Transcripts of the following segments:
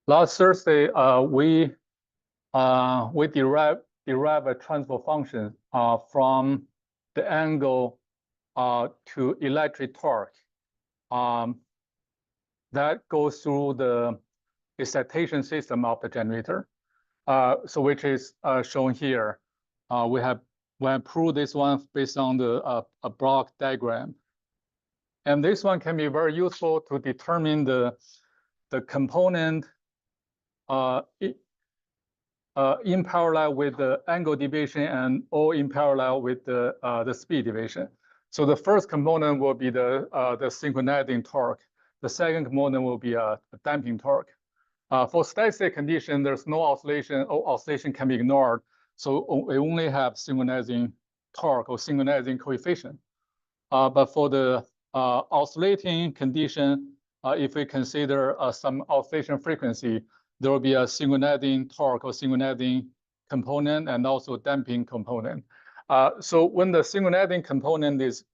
Last Thursday, we derive a transfer function from the angle to electric torque that goes through the excitation system of the generator. So which is shown here. We have proved this one based on the a block diagram. And this one can be very useful to determine the component in parallel with the angle deviation and all in parallel with the speed deviation. So the first component will be the synchronizing torque. The second component will be a damping torque. For steady state condition, there's no oscillation, or oscillation can be ignored. So we only have synchronizing torque or synchronizing coefficient. But for the oscillating condition, if we consider some oscillation frequency, there will be a synchronizing torque or synchronizing component and also damping component. So when the synchronizing component is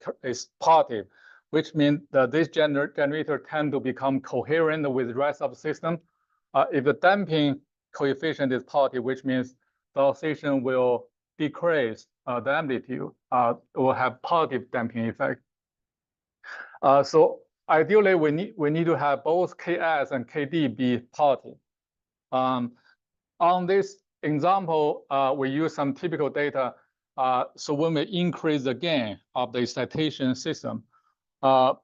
positive, which means that this generator tend to become coherent with the rest of the system. If the damping coefficient is positive, which means the oscillation will decrease the amplitude, it will have positive damping effect. So ideally, we need to have both Ks and Kd be positive. On this example, we use some typical data. So when we increase the gain of the excitation system, the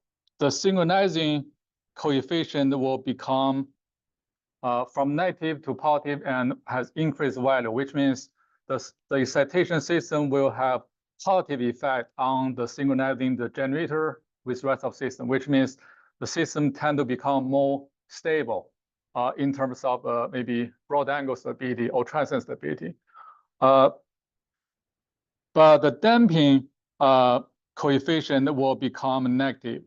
synchronizing coefficient will become from negative to positive and has increased value, which means the excitation system will have positive effect on the synchronizing the generator with rest of system, which means the system tend to become more stable in terms of maybe broad angle stability or transient stability. But the damping coefficient will become negative.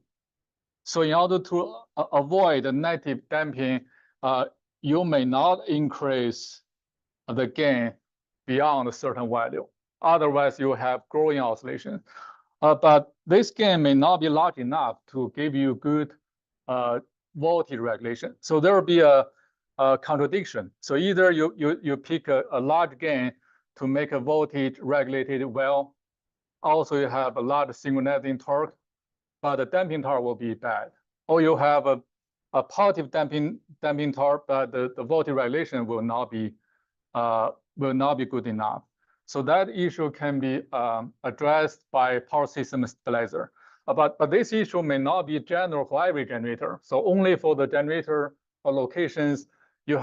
So in order to avoid the negative damping, you may not increase the gain beyond a certain value. Otherwise, you have growing oscillation. But this gain may not be large enough to give you good voltage regulation. So there will be a contradiction. So either you pick a large gain to make a voltage regulated well. Also, you have a lot of synchronizing torque, but the damping torque will be bad. Or you have a positive damping torque, but the voltage regulation will not be good enough. So that issue can be addressed by power system stabilizer. But this issue may not be general for every generator. So only for the generator locations, you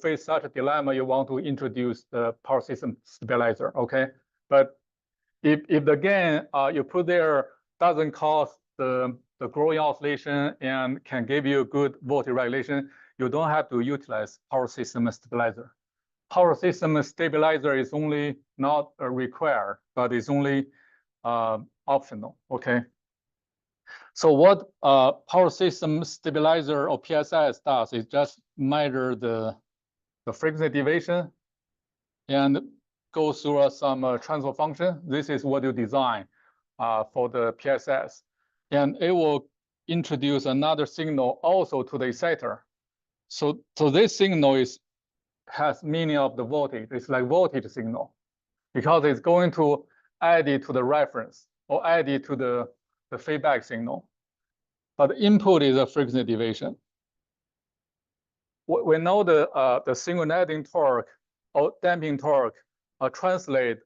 face such a dilemma. You want to introduce the power system stabilizer. Okay, but if the gain you put there doesn't cause the growing oscillation and can give you good voltage regulation, you don't have to utilize power system stabilizer. Power system stabilizer is only not required, but it's only optional. Okay. So what power system stabilizer or PSS does is just measure the frequency deviation and go through some transfer function. This is what you design for the PSS. And it will introduce another signal also to the exciter. So this signal has meaning of the voltage. It's like voltage signal because it's going to add it to the reference or add it to the feedback signal. But the input is a frequency deviation. We know the synchronizing torque or damping torque translate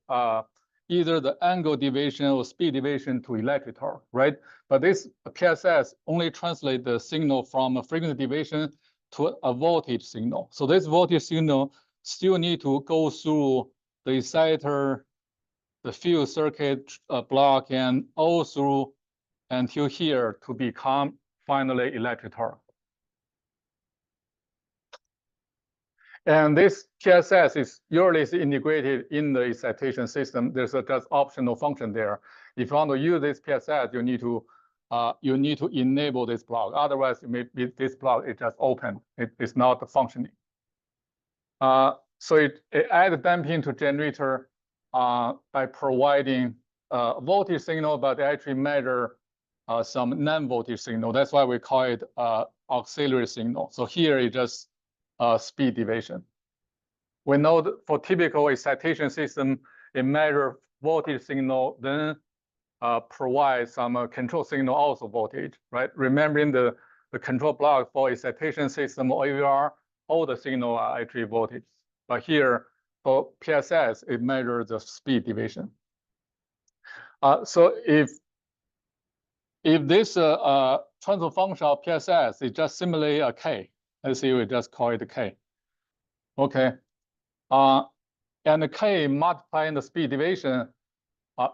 either the angle deviation or speed deviation to electric torque, right? But this PSS only translates the signal from a frequency deviation to a voltage signal. So this voltage signal still need to go through the exciter, the field circuit block, and all through until here to become finally electric torque. And this PSS is usually integrated in the excitation system. There's a just optional function there. If you want to use this PSS, you need to enable this block. Otherwise, this block is just open. It's not functioning. So it adds damping to generator by providing a voltage signal, but they actually measure some non-voltage signal. That's why we call it auxiliary signal. So here is just speed deviation. We know that for typical excitation system, it measures voltage signal, then provide some control signal, also voltage, right? Remembering the control block for excitation system or AVR, all the signal are actually voltage. But here for PSS, it measures the speed deviation. So if this transfer function of PSS is just simply a K, let's say we just call it a K. Okay. And the K multiplying the speed deviation.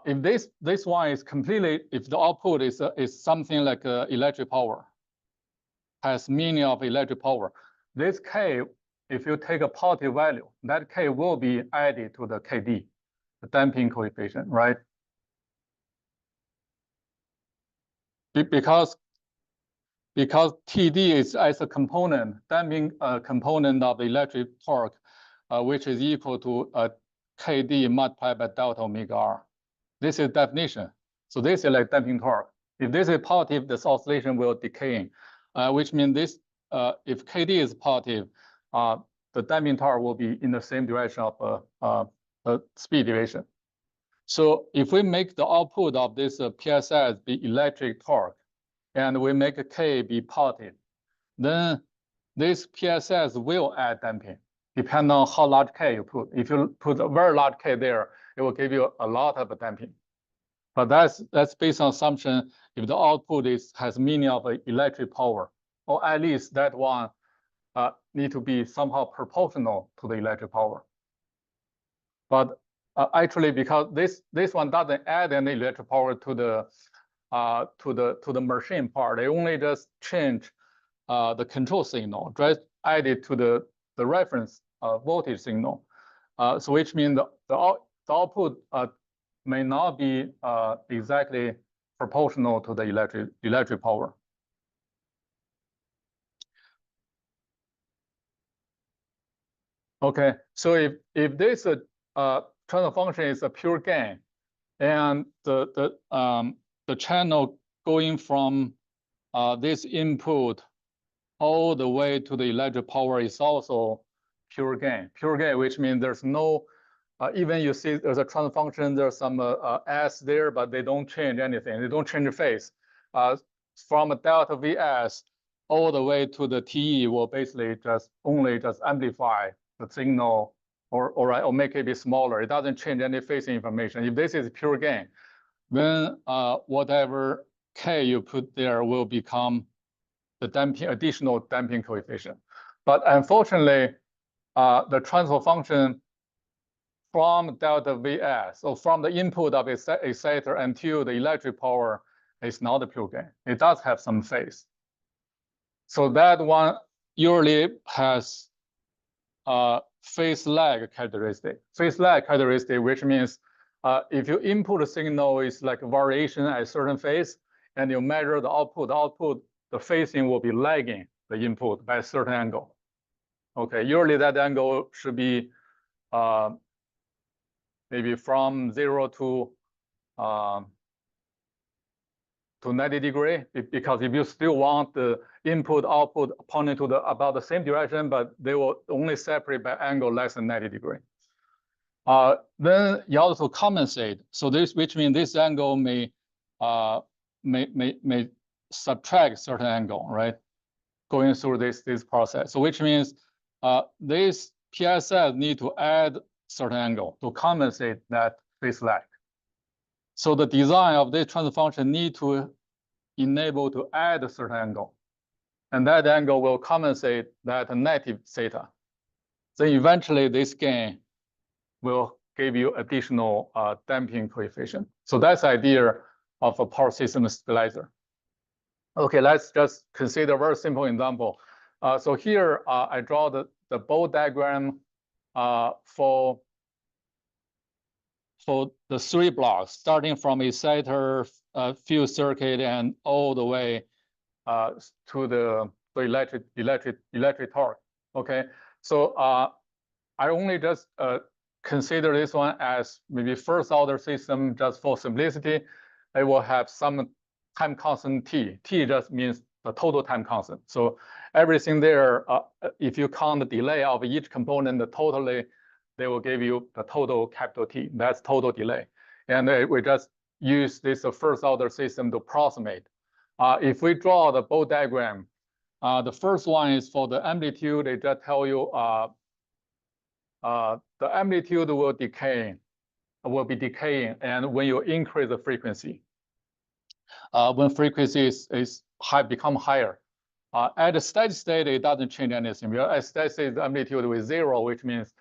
If this one is completely, if the output is something like electric power, has meaning of electric power, this K, if you take a positive value, that K will be added to the KD, the damping coefficient, right? Because TD is as a component, damping component of the electric torque, which is equal to KD multiplied by delta omega R. This is definition. So this is like damping torque. If this is positive, this oscillation will decaying, which means this, if KD is positive, the damping torque will be in the same direction of speed deviation. So if we make the output of this PSS be electric torque, and we make a K be positive, then this PSS will add damping, depending on how large K you put. If you put a very large K there, it will give you a lot of damping. But that's based on assumption if the output has meaning of electric power, or at least that one need to be somehow proportional to the electric power. But actually, because this one doesn't add any electric power to the machine part, they only just change the control signal, just add it to the reference voltage signal. So which means the output may not be exactly proportional to the electric power. Okay, so if this transfer function is a pure gain, and the channel going from this input all the way to the electric power is also pure gain. Pure gain, which means there's no, even you see there's a transfer function, there's some S there, but they don't change anything. They don't change the phase. From a delta VS all the way to the TE will basically just amplify the signal or make it be smaller. It doesn't change any phasing information. If this is pure gain, then whatever K you put there will become the additional damping coefficient. But unfortunately, the transfer function from delta VS, so from the input of exciter until the electric power, is not a pure gain. It does have some phase. So that one usually has phase lag characteristic. Phase lag characteristic, which means if your input signal is like a variation at a certain phase, and you measure the output, the phasing will be lagging the input by a certain angle. Okay, usually that angle should be maybe from 0 to 90 degrees, because if you still want the input output pointing to about the same direction, but they will only separate by angle less than 90 degrees. Then you also compensate. So this, which means this angle may subtract certain angle, right? Going through this process. So which means this PSS need to add certain angle to compensate that phase lag. So the design of this transfer function need to enable to add a certain angle, and that angle will compensate that negative theta. Then eventually this gain will give you additional damping coefficient. So that's the idea of a power system stabilizer. Okay, let's just consider a very simple example. So here I draw the bow diagram for the 3 blocks, starting from exciter, field circuit, and all the way to the electric torque. Okay, so I only just consider this one as maybe first order system just for simplicity. It will have some time constant t. T just means the total time constant. So everything there, if you count the delay of each component totally, they will give you the total capital T. That's total delay. And we just use this first order system to approximate. If we draw the bow diagram, the first one is for the amplitude. They just tell you the amplitude will be decaying, and when you increase the frequency, when frequency is become higher, at a steady state it doesn't change anything. At steady state the amplitude is 0, which means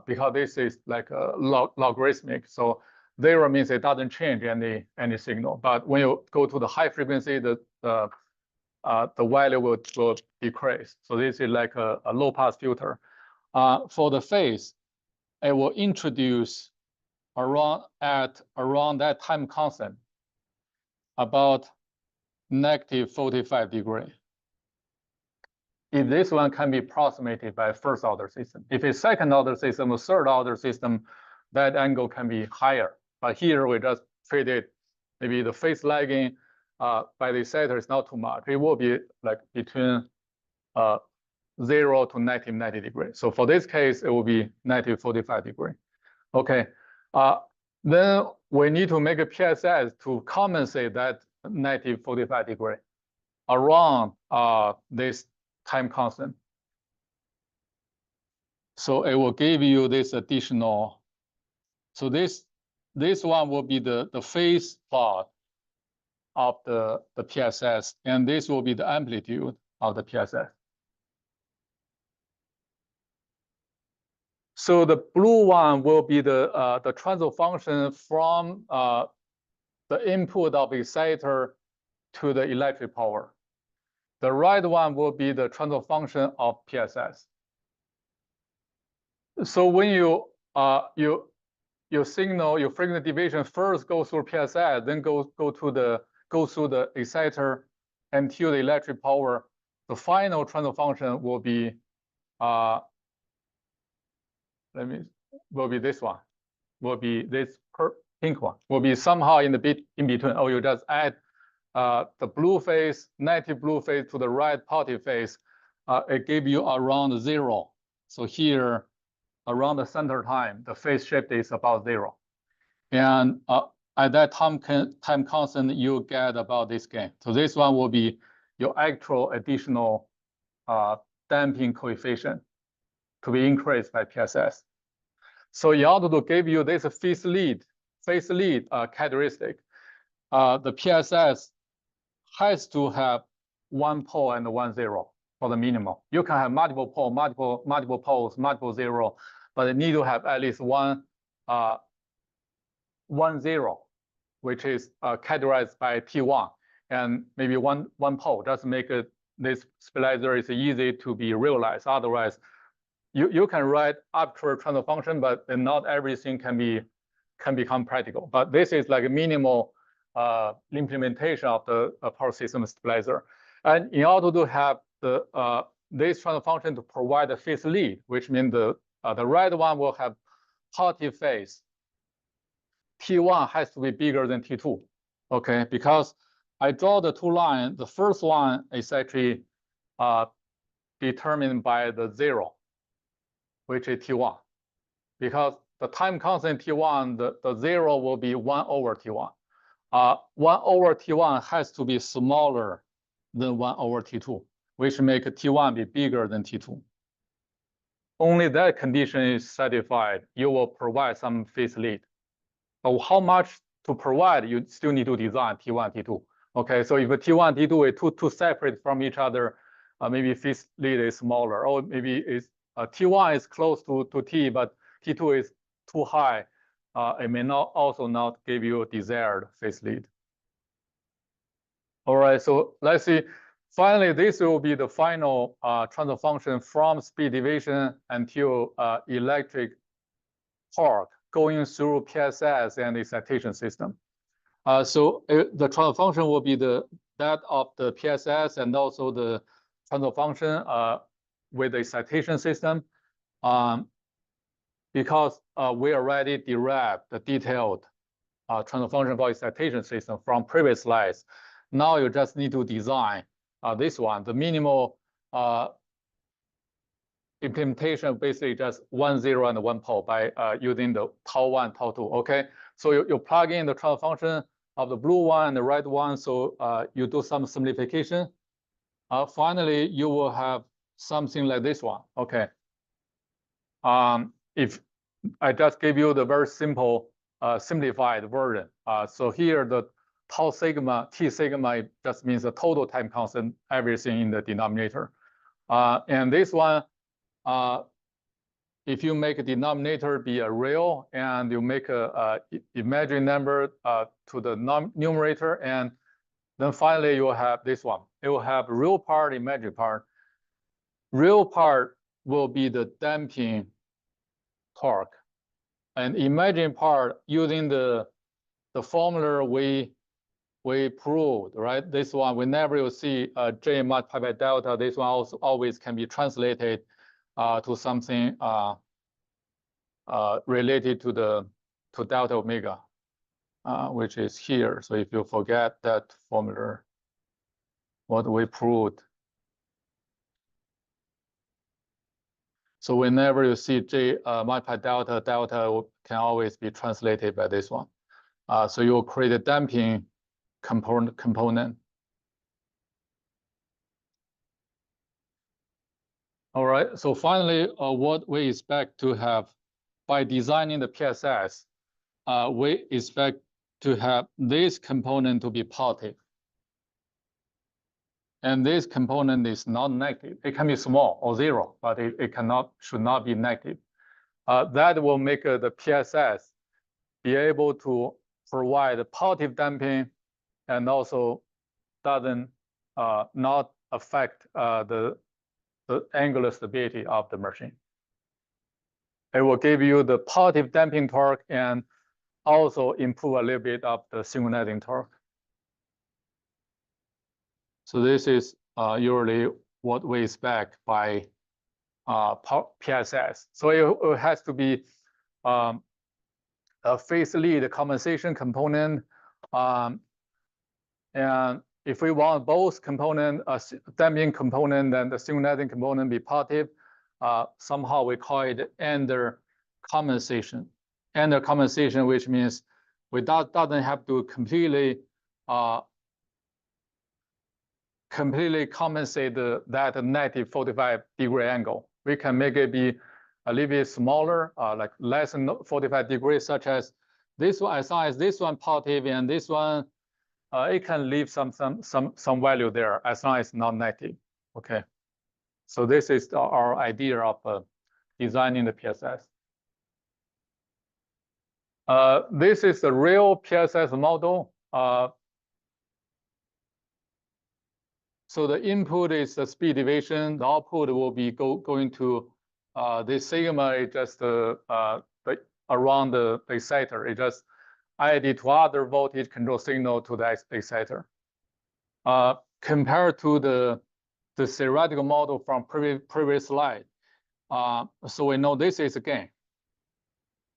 because this is like a logarithmic, so 0 means it doesn't change any signal. But when you go to the high frequency, the value will decrease. So this is like a low pass filter. For the phase, it will introduce around that time constant about -45 degrees. If this one can be approximated by first order system. If it's second order system or third order system, that angle can be higher. But here we just treat it, maybe the phase lagging by the exciter is not too much. It will be like between 0 to -90 degrees. So for this case, it will be -45 degrees. Okay. Then we need to make a PSS to compensate that -45 degree around this time constant. So it will give you this additional. So this one will be the phase plot of the PSS, and this will be the amplitude of the PSS. So the blue one will be the transfer function from the input of exciter to the electric power. The right one will be the transfer function of PSS. So when your signal, your frequency division first goes through PSS, then go through the exciter until the electric power, the final transfer function will be will be this one, will be this pink one, will be somehow in between. Or you just add the blue phase, negative blue phase to the right positive phase. It gives you around 0. So here, around the center time, the phase shift is about 0. And at that time constant, you get about this gain. So this one will be your actual additional damping coefficient to be increased by PSS. So in order to give you this phase lead characteristic, the PSS has to have 1 pole and 1 0 for the minimum. You can have multiple poles, multiple 0, but it need to have at least one 0, which is characterized by T1, and maybe one pole. Just make this stabilizer is easy to be realized. Otherwise, you can write arbitrary transfer function, but not everything can become practical. But this is like a minimal implementation of the power system stabilizer. And in order to have this transfer function to provide a phase lead, which means the right one will have positive phase, T1 has to be bigger than T2, okay? Because I draw the two lines. The first one is actually determined by the 0, which is T1. Because the time constant T1, the 0 will be 1 over T1. 1 over T1 has to be smaller than 1 over T2, which make T1 be bigger than T2. Only that condition is satisfied, you will provide some phase lead. But how much to provide, you still need to design T1, T2. Okay, so if a T1, T2 is too separate from each other, maybe phase lead is smaller, or maybe it's T1 is close to T, but T2 is too high. It may also not give you desired phase lead. All right, so let's see. Finally, this will be the final transfer function from speed division until electric torque going through PSS and excitation system. So the transfer function will be that of the PSS and also the transfer function with the excitation system, because we already derived the detailed transfer function for excitation system from previous slides. Now you just need to design this one, the minimal implementation basically just 1, 0, and 1 pole by using the tau 1, tau 2. Okay, so you plug in the transfer function of the blue one and the red one. So you do some simplification. Finally, you will have something like this one. Okay. If I just gave you the very simple simplified version. So here the tau sigma, T sigma, it just means the total time constant, everything in the denominator. And this one, if you make a denominator be a real and you make a imaginary number to the numerator, and then finally you will have this one. It will have real part, imaginary part. Real part will be the damping torque, and imaginary part using the formula we proved, right? This one, whenever you see J multiplied by delta, this one also always can be translated to something related to delta omega, which is here. So if you forget that formula, what we proved. So whenever you see J multiplied delta, delta can always be translated by this one. So you will create a damping component. All right, so finally, what we expect to have by designing the PSS, we expect to have this component to be positive. And this component is not negative. It can be small or 0, but it should not be negative. That will make the PSS be able to provide positive damping and also doesn't not affect the angular stability of the machine. It will give you the positive damping torque and also improve a little bit of the synchronizing torque. So this is usually what we expect by PSS. So it has to be a phase lead compensation component. And if we want both component, damping component and the synchronizing component be positive, somehow we call it under compensation. Under compensation, which means we doesn't have to completely compensate that negative 45-degree angle. We can make it be a little bit smaller, like less than 45 degrees, such as this one. As long as this one positive and this one, it can leave some value there as long as it's not negative. Okay, so this is our idea of designing the PSS. This is the real PSS model. So the input is the speed deviation. The output will be going to this sigma is just around the exciter. It just added to other voltage control signal to the exciter. Compared to the theoretical model from previous slide, so we know this is gain.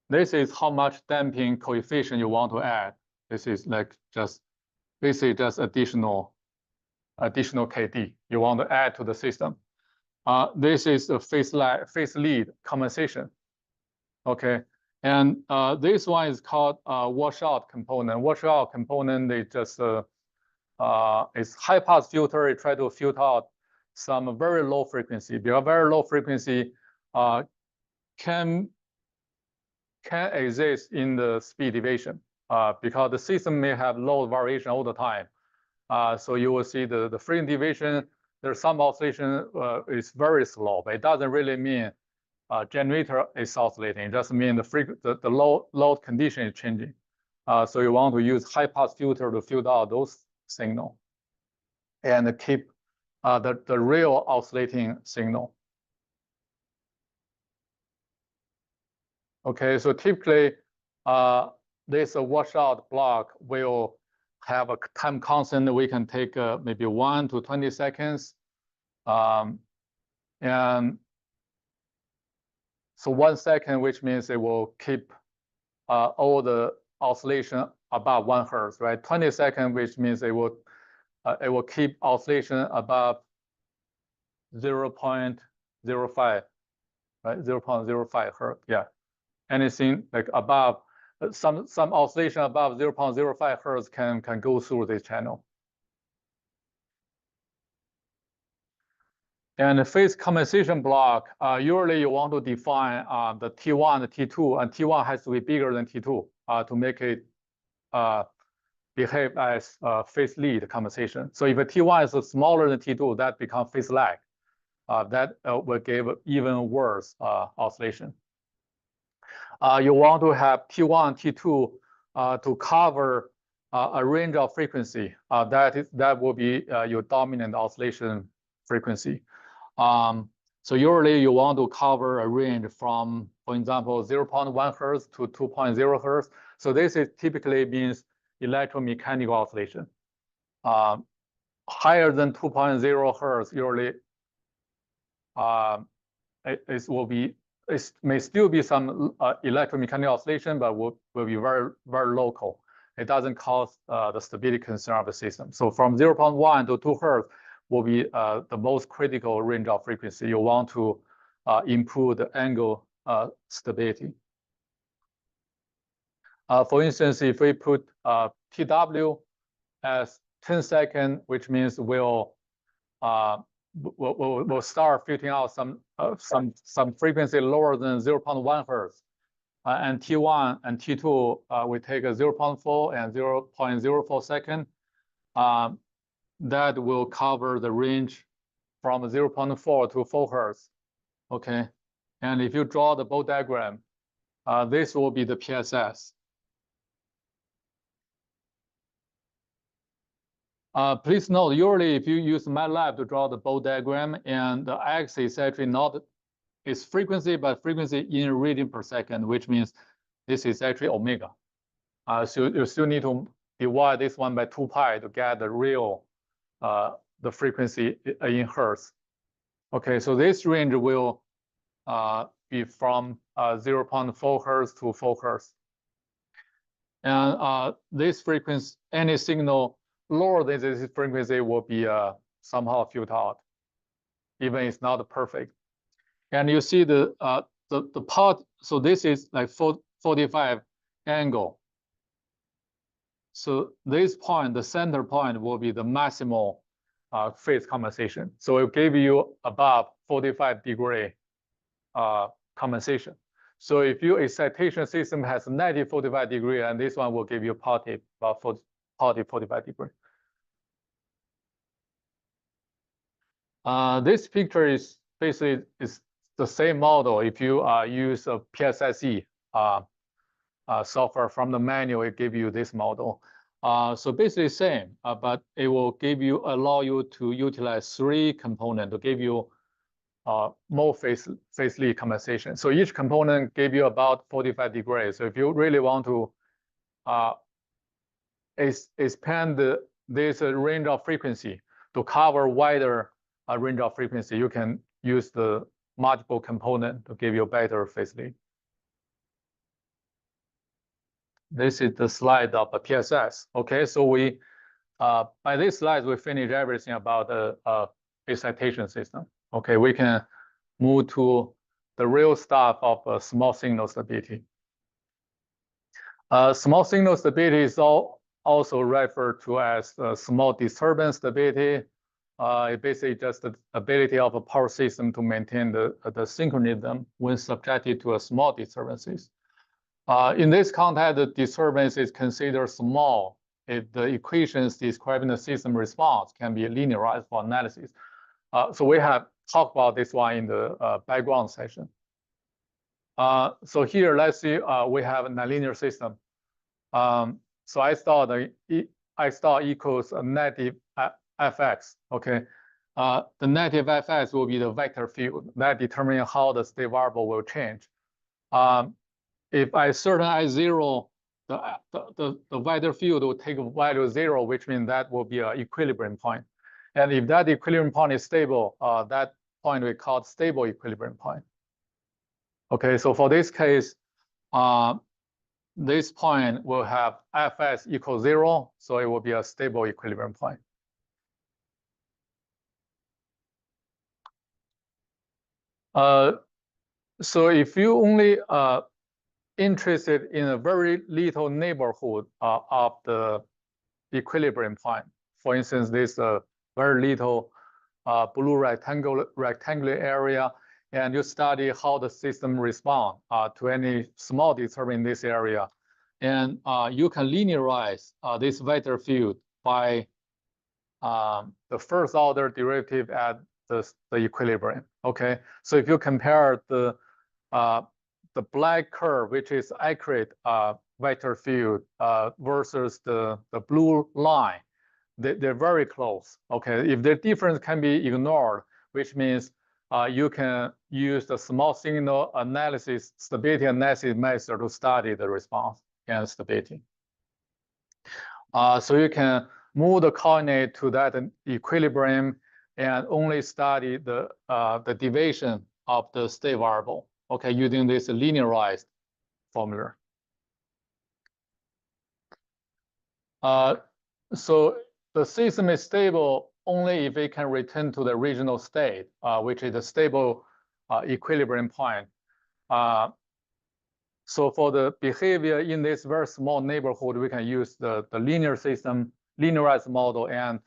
This is how much damping coefficient you want to add. This is like just basically just additional KD you want to add to the system. This is the phase lead compensation. Okay, and this one is called washout component. Washout component is just it's high pass filter. It try to filter out some very low frequency. Because very low frequency can exist in the speed deviation because the system may have low variation all the time. So you will see the frequency deviation. There's some oscillation is very slow, but it doesn't really mean generator is oscillating. It just means the load condition is changing. So you want to use high pass filter to filter out those signal and keep the real oscillating signal. Okay, so typically this washout block will have a time constant that we can take maybe 1 to 20 seconds. And so 1 second, which means it will keep all the oscillation about 1 Hertz, right? 20 seconds, which means it will it will keep oscillation above 0.05, right? 0.05 hertz. Yeah, anything like above some oscillation above 0.05 hertz can go through this channel. And the phase compensation block, usually you want to define the T1, the T2, and T1 has to be bigger than T2 to make it behave as phase lead compensation. So if a T1 is smaller than T2, that becomes phase lag. That will give even worse oscillation. You want to have T1, T2 to cover a range of frequency. That will be your dominant oscillation frequency. So usually you want to cover a range from, for example, 0.1 hertz to 2.0 hertz. So this is typically means electromechanical oscillation. Higher than 2.0 hertz, usually it may still be some electromechanical oscillation, but will be very, very local. It doesn't cause the stability concern of the system. So from 0.1 to 2 hertz will be the most critical range of frequency. You want to improve the angle stability. For instance, if we put TW as 10 seconds, which means we'll start filtering out some frequency lower than 0.1 hertz. And T1 and T2, we take a 0.4 and 0.04 second. That will cover the range from 0.4 to 4 hertz. Okay, and if you draw the bow diagram, this will be the PSS. Please note, usually if you use MATLAB to draw the bow diagram, and the x is actually not its frequency, but frequency in radian per second, which means this is actually omega. So you still need to divide this one by 2 pi to get the real the frequency in hertz. Okay, so this range will be from 0.4 hertz to 4 hertz. And this frequency, any signal lower than this frequency will be somehow filtered out, even it's not perfect. And you see the part, so this is like 45 angle. So this point, the center point, will be the maximal phase compensation. So it will give you above 45-degree compensation. So if your excitation system has negative 45 degree, and this one will give you positive about 45 degree. This picture is basically the same model. If you use a PSSE software from the manual, it gives you this model. So basically same, but it will allow you to utilize 3 components to give you more phase lead compensation. So each component gave you about 45 degrees. So if you really want to expand this range of frequency to cover wider range of frequency, you can use the multiple component to give you better phase lead. This is the slide of the PSS. Okay, so we by this slide we finish everything about the excitation system. Okay, we can move to the real stuff of small signal stability. Small signal stability is also referred to as small disturbance stability. It basically just the ability of a power system to maintain the synchronism when subjected to a small disturbances. In this context, the disturbance is considered small if the equations describing the system response can be linearized for analysis. So we have talked about this one in the background session. So here, let's see, we have a nonlinear system. So I star equals a negative fx. Okay, the negative fx will be the vector field that determines how the state variable will change. If I certain I0, the vector field will take value 0, which means that will be an equilibrium point. And if that equilibrium point is stable, that point we call stable equilibrium point. Okay, so for this case, this point will have fs equals 0, so it will be a stable equilibrium point. So if you only interested in a very little neighborhood of the equilibrium point, for instance, this very little blue rectangular area, and you study how the system responds to any small disturbance in this area, and you can linearize this vector field by the first order derivative at the equilibrium. Okay, so if you compare the black curve, which is accurate vector field, versus the blue line, they're very close. Okay, if the difference can be ignored, which means you can use the small signal analysis, stability analysis method to study the response and stability. So you can move the coordinate to that equilibrium and only study the deviation of the state variable, okay, using this linearized formula. So the system is stable only if it can return to the original state, which is a stable equilibrium point. So for the behavior in this very small neighborhood, we can use the linear system, linearized model, and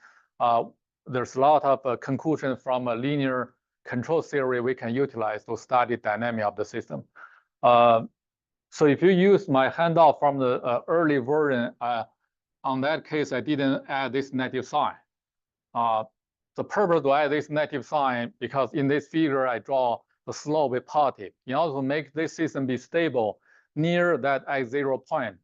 there's a lot of conclusion from a linear control theory we can utilize to study dynamic of the system. So if you use my handout from the early version, on that case, I didn't add this negative sign. The purpose to add this negative sign, because in this figure, I draw the slope with positive. In order to make this system be stable near that x0 point,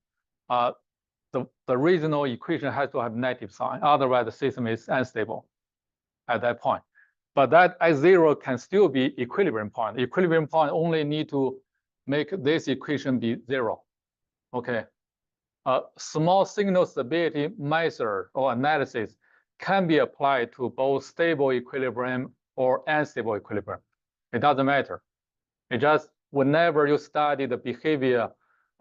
the original equation has to have negative sign. Otherwise, the system is unstable at that point. But that x0 can still be equilibrium point. Equilibrium point only need to make this equation be 0. Okay. Small signal stability method or analysis can be applied to both stable equilibrium or unstable equilibrium. It doesn't matter. It just whenever you study the behavior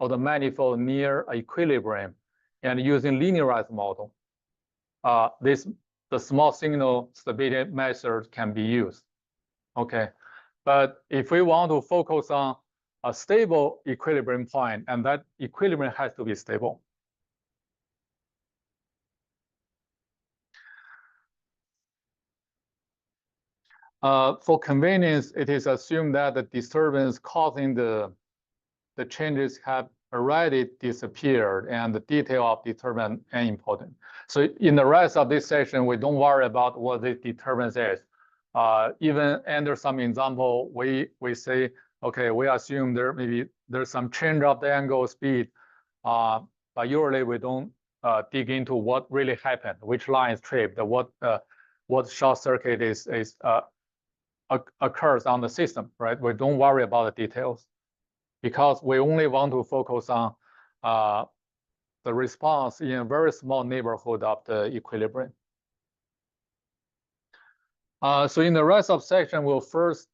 of the manifold near equilibrium and using linearized model, the small signal stability method can be used. Okay, but if we want to focus on a stable equilibrium point, and that equilibrium has to be stable. For convenience, it is assumed that the disturbance causing the changes have already disappeared, and the detail of disturbance is unimportant. So in the rest of this session, we don't worry about what the disturbance is. Even under some example, we say, okay, we assume there's some change of the angle speed, but usually we don't dig into what really happened, which line is tripped, what short circuit occurs on the system, right? We don't worry about the details because we only want to focus on the response in a very small neighborhood of the equilibrium. So in the rest of section, we'll first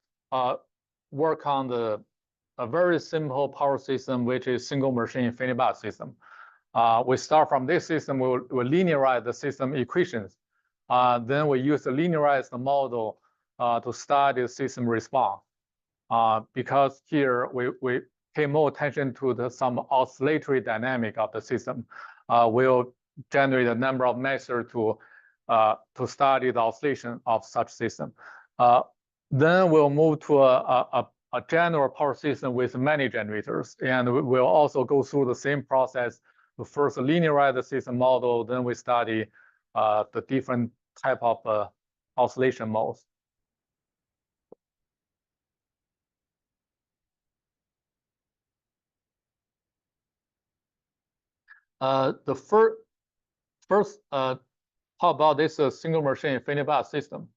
work on a very simple power system, which is single machine infinity bus system. We start from this system, we'll linearize the system equations. Then we use the linearized model to study the system response. Because here we pay more attention to some oscillatory dynamic of the system. We'll generate a number of methods to study the oscillation of such system. Then we'll move to a general power system with many generators, and we'll also go through the same process to first linearize the system model. Then we study the different type of oscillation modes. The first talk about this single machine infinity bus system.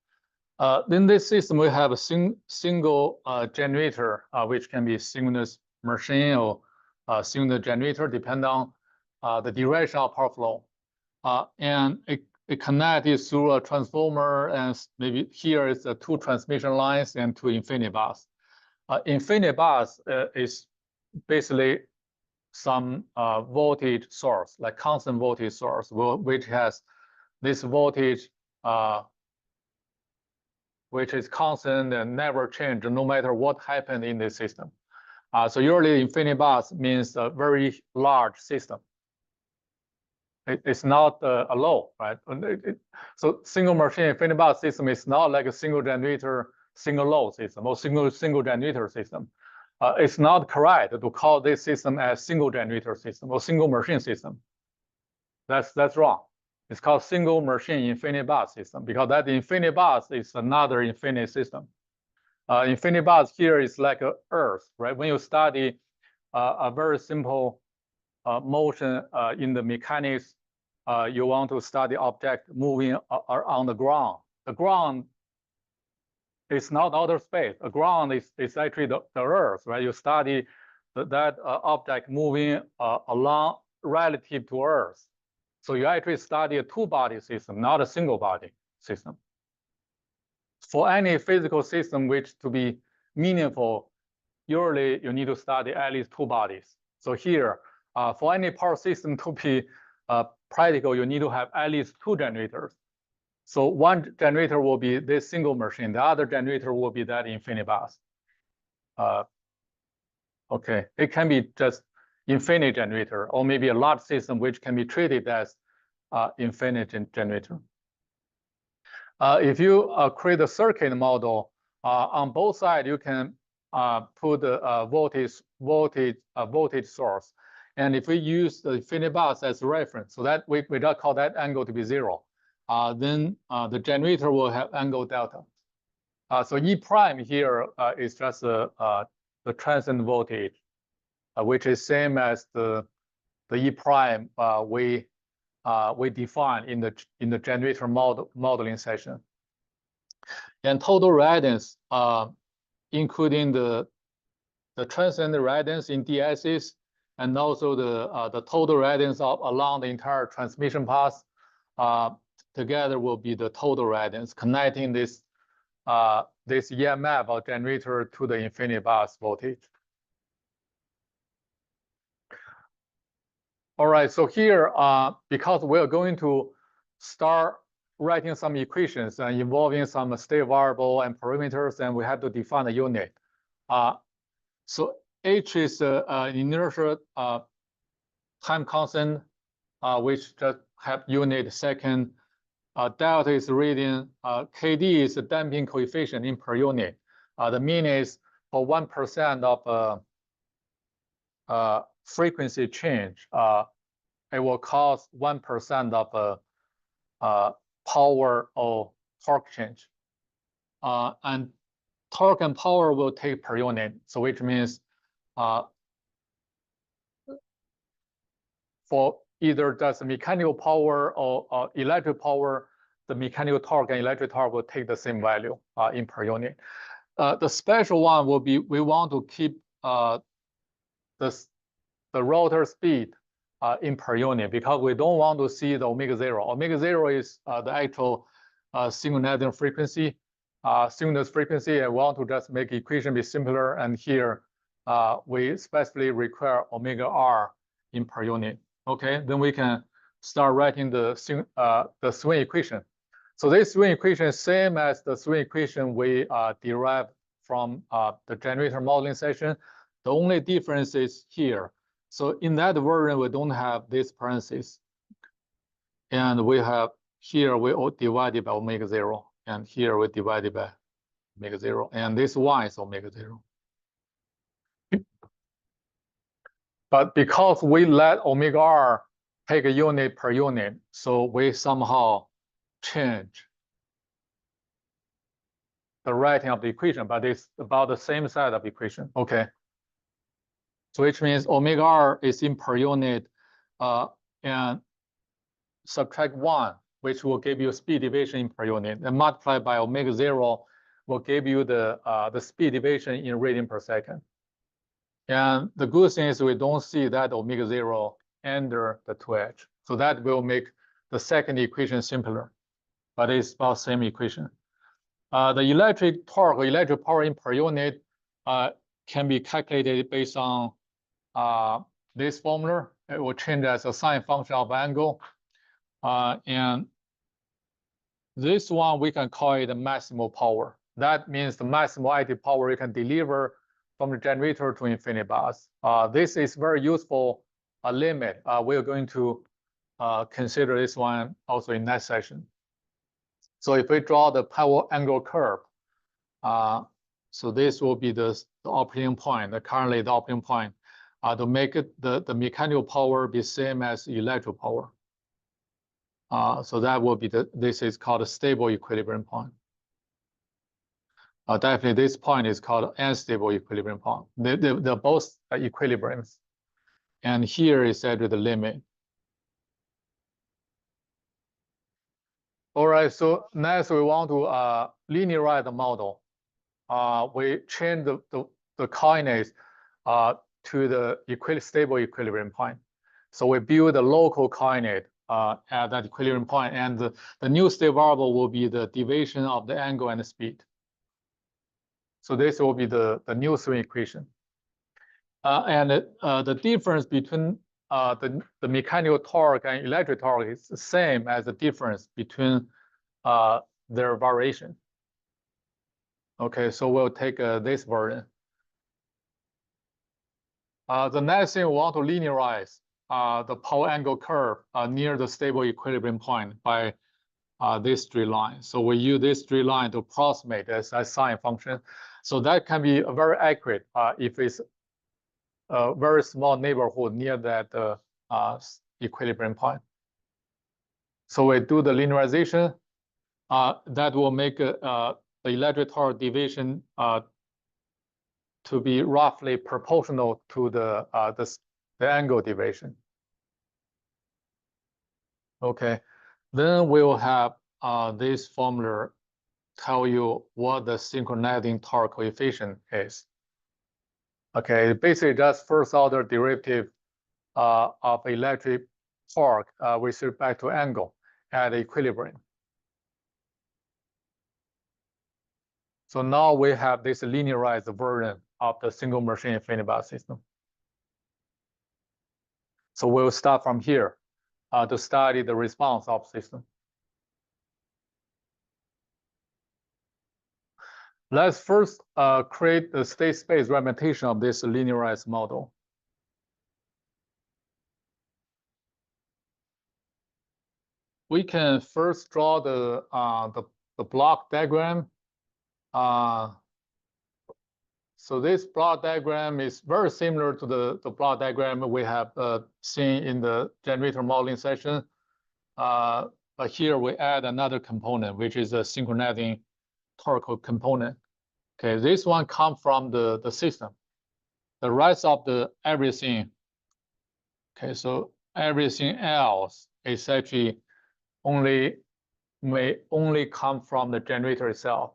In this system, we have a single generator, which can be synchronous machine or synchronous generator, depending on the direction of power flow. And it connected through a transformer, and maybe here is the 2 transmission lines and 2 infinity bus. Infinity bus is basically some voltage source, like constant voltage source, which has this voltage which is constant and never change no matter what happened in the system. So usually infinity bus means a very large system. It's not a low, right? So single machine infinity bus system is not like a single generator, single load system or single generator system. It's not correct to call this system as single generator system or single machine system. That's wrong. It's called single machine infinity bus system because that infinity bus is another infinite system. Infinity bus here is like a Earth, right? When you study a very simple motion in the mechanics, you want to study object moving on the ground. The ground is not outer space. The ground is actually the Earth, right? You study that object moving along relative to Earth. So you actually study a two-body system, not a single-body system. For any physical system which to be meaningful, usually you need to study at least two bodies. So here, for any power system to be practical, you need to have at least two generators. So one generator will be this single machine. The other generator will be that infinity bus. Okay, it can be just infinite generator or maybe a large system which can be treated as infinite generator. If you create a circuit model, on both sides you can put a voltage source. And if we use the infinity bus as a reference, so that we just call that angle to be 0, then the generator will have angle delta. So E prime here is just the transient voltage, which is same as the E prime we define in the generator modeling session. And total reactance, including the transient reactance in DSs, and also the total reactance along the entire transmission path, together will be the total reactance connecting this EMF of generator to the infinity bus voltage. All right, so here, because we're going to start writing some equations involving some state variable and parameters, and we have to define a unit. So H is an inertial time constant, which just have unit second. Delta is radian. KD is the damping coefficient in per unit. The mean is for 1% of frequency change, it will cause 1% of power or torque change. And torque and power will take per unit, so which means for either just mechanical power or electric power, the mechanical torque and electric torque will take the same value in per unit. The special one will be, we want to keep the rotor speed in per unit because we don't want to see the omega 0. Omega 0 is the actual synchronizing frequency. Synchronous frequency, I want to just make equation be simpler, and here we especially require omega r in per unit. Okay, then we can start writing the swing equation. So this swing equation is same as the swing equation we derived from the generator modeling session. The only difference is here. So in that version, we don't have this parenthesis. And we have here, we divided by omega 0. And here we divided by omega 0. And this one is omega 0. But because we let omega r take a unit per unit, so we somehow change the writing of the equation, but it's about the same side of the equation. Okay. So which means omega r is in per unit, and subtract 1, which will give you speed deviation in per unit, and multiply by omega 0 will give you the speed deviation in radian per second. And the good thing is we don't see that omega 0 under the 2h. So that will make the second equation simpler, but it's about same equation. The electric torque or electric power in per unit can be calculated based on this formula. It will change as a sine function of angle. And this one, we can call it the maximal power. That means the maximum active power you can deliver from the generator to infinity bus. This is very useful limit. We're going to consider this one also in next session. So if we draw the power angle curve, so this will be the operating point, currently the operating point, to make it the mechanical power be same as electrical power. So that will be this is called a stable equilibrium point. Definitely this point is called unstable equilibrium point. They're both equilibriums. And here is actually the limit. All right, so next we want to linearize the model. We change the coordinates to the stable equilibrium point. So we build a local coordinate at that equilibrium point, and the new state variable will be the deviation of the angle and the speed. So this will be the new swing equation. And the difference between the mechanical torque and electric torque is the same as the difference between their variation. Okay, so we'll take this version. The next thing we want to linearize the power angle curve near the stable equilibrium point by this straight line. So we use this straight line to approximate as a sine function. So that can be very accurate if it's a very small neighborhood near that equilibrium point. So we do the linearization. That will make the electric torque deviation to be roughly proportional to the angle deviation. Okay, then we'll have this formula tell you what the synchronizing torque coefficient is. Okay, basically just first order derivative of electric torque with respect to angle at equilibrium. So now we have this linearized version of the single machine infinity bus system. So we'll start from here to study the response of the system. Let's first create the state space representation of this linearized model. We can first draw the block diagram. So this block diagram is very similar to the block diagram we have seen in the generator modeling session. But here we add another component, which is a synchronizing torque component. Okay, this one comes from the system. The rest of the everything, okay, so everything else is actually may only come from the generator itself.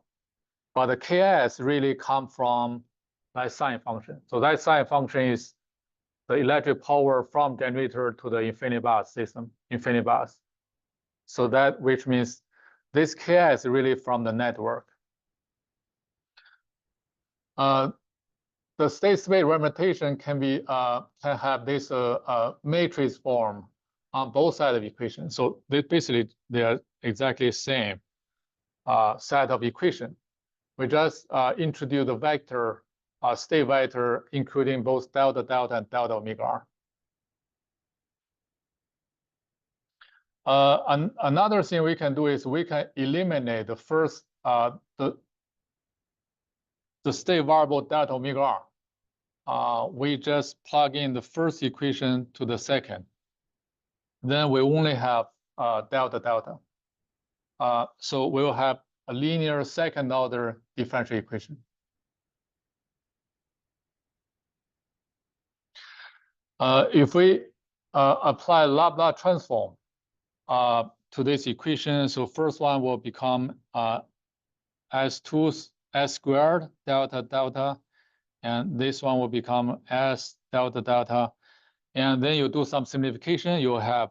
But the Ks really come from that sine function. So that sine function is the electric power from generator to the infinity bus system, infinity bus. So that, which means this Ki is really from the network. The state space representation can have this matrix form on both sides of the equation. So basically they are exactly the same set of equation. We just introduce the vector, state vector, including both delta delta and delta omega r. Another thing we can do is we can eliminate the first the state variable delta omega r. We just plug in the first equation to the second. Then we only have delta delta. So we'll have a linear second order differential equation. If we apply Laplace transform to this equation, so first one will become S2 S squared delta delta, and this one will become S delta delta. And then you do some simplification, you'll have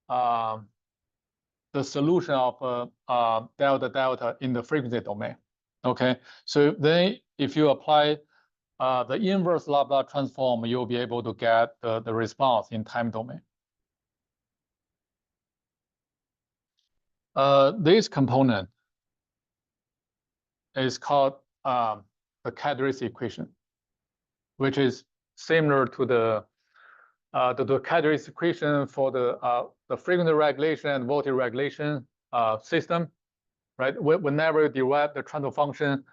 the solution of delta delta in the frequency domain. Okay, so then if you apply the inverse Laplace transform, you'll be able to get the response in time domain. This component, is called the characteristic equation, which is similar to the characteristic equation for the frequency regulation and voltage regulation system, right? Whenever you derive the transfer function,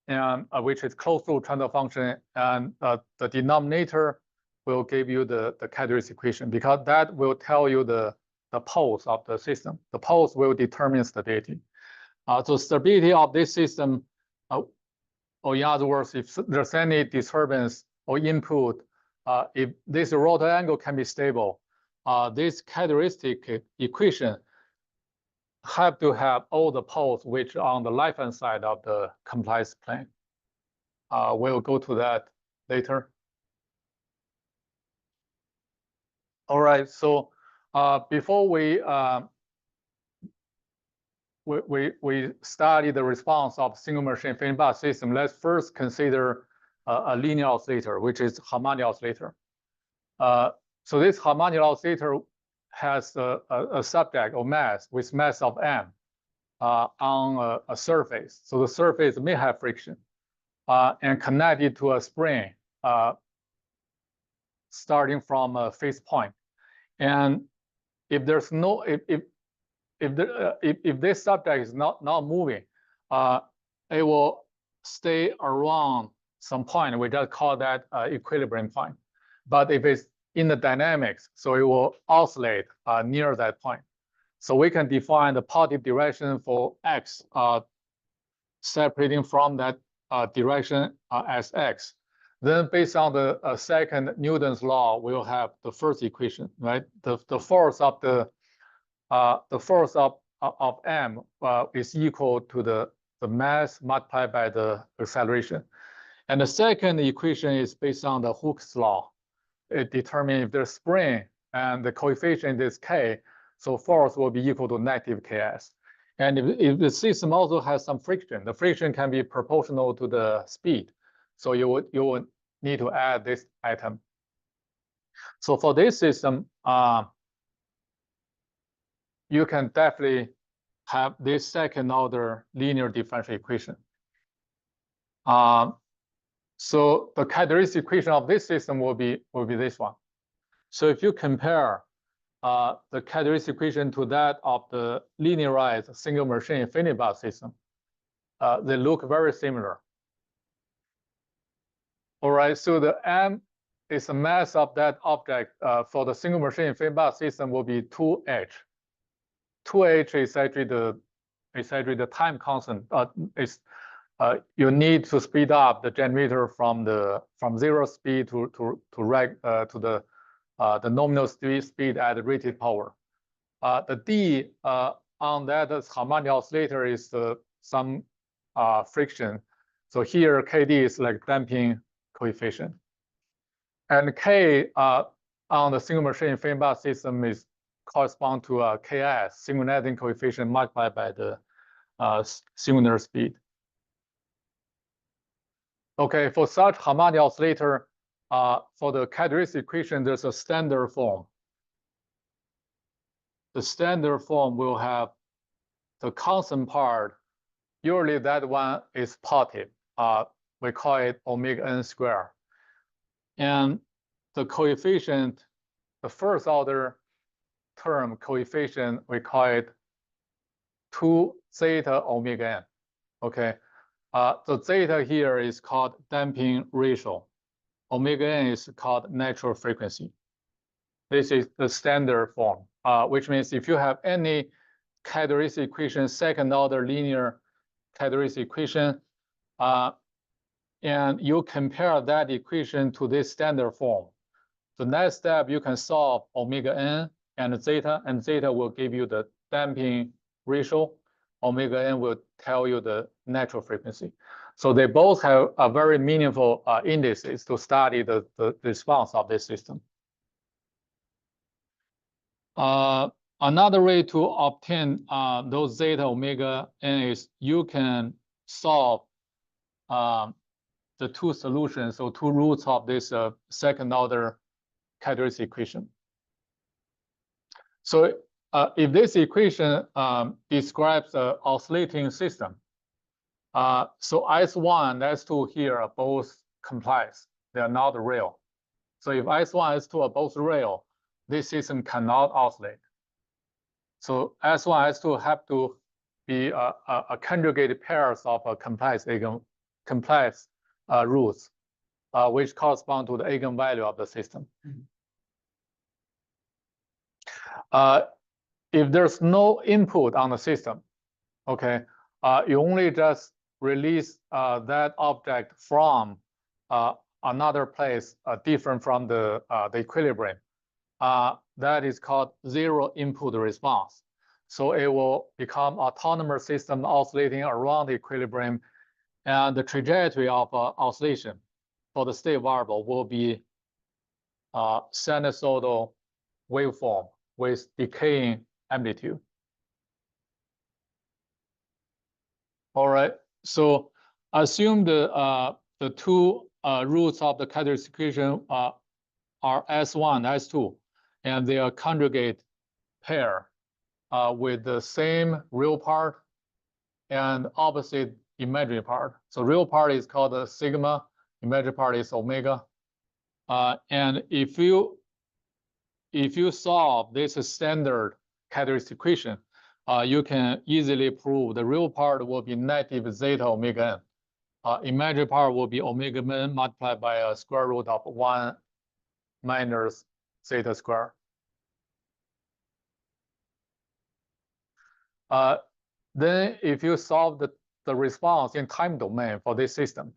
and which is closed loop transfer function, and the denominator will give you the characteristic equation, because that will tell you the poles of the system. The poles will determine stability. So stability of this system, or in other words, if there's any disturbance or input, if this rotor angle can be stable, this characteristic equation have to have all the poles which are on the left-hand side of the compliance plane. We'll go to that later. All right, so before we study the response of single machine feedback system, let's first consider a linear oscillator, which is harmonic oscillator. So this harmonic oscillator has a subject or mass with mass of m on a surface. So the surface may have friction and connected to a spring starting from a fixed point. And if there's no if this subject is not moving, it will stay around some point. We just call that equilibrium point. But if it's in the dynamics, so it will oscillate near that point. So we can define the positive direction for x separating from that direction as x. Then based on the second Newton's law, we'll have the first equation, right? The force of of m is equal to the mass multiplied by the acceleration. And the second equation is based on the Hooke's law. It determines if there's spring and the coefficient is k, so force will be equal to negative ks. And if the system also has some friction, the friction can be proportional to the speed. So you would need to add this item. So for this system, you can definitely have this second order linear differential equation. So the characteristic equation of this system will be this one. So if you compare the characteristic equation to that of the linearized single machine infinity bar system, they look very similar. All right, so the m is the mass of that object for the single machine infinity bar system will be 2h. 2h is actually the time constant. You need to speed up the generator from 0 speed to the nominal speed at rated power. The d on that harmonic oscillator is some friction. So here kd is like damping coefficient, and k on the single machine feedback system is correspond to ks, synchronizing coefficient multiplied by the singular speed. Okay, for such harmonic oscillator, for the characteristic equation, there's a standard form. The standard form will have the constant part. Usually that one is positive. We call it omega n squared. And the coefficient, the first order term coefficient, we call it 2 zeta omega n. Okay. The zeta here is called damping ratio. Omega n is called natural frequency. This is the standard form, which means if you have any characteristic equation, second order linear characteristic equation, and you compare that equation to this standard form, the next step you can solve omega n and zeta will give you the damping ratio. Omega n will tell you the natural frequency. So they both have a very meaningful indices to study the response of this system. Another way to obtain those zeta omega n is you can solve the two solutions, so two roots of this second order characteristic equation. So if this equation describes an oscillating system, So S1 and S2 here are both complex. They are not real. So if S1 and S2 are both real, this system cannot oscillate. So S1 and S2 have to be a conjugated pairs of a complex roots, which correspond to the eigenvalue of the system. If there's no input on the system, okay, you only just release that object from another place different from the equilibrium. That is called zero input response. So it will become autonomous system oscillating around the equilibrium, and the trajectory of oscillation for the state variable will be sinusoidal waveform with decaying amplitude. All right, so assume the two roots of the characteristic equation are S1, S2, and they are conjugate pair with the same real part and opposite imaginary part. So real part is called sigma, imaginary part is omega. And if you solve this standard characteristic equation, you can easily prove the real part will be negative zeta omega n. Imaginary part will be omega n multiplied by a square root of 1 minus zeta squared. Then if you solve the response in time domain for this system,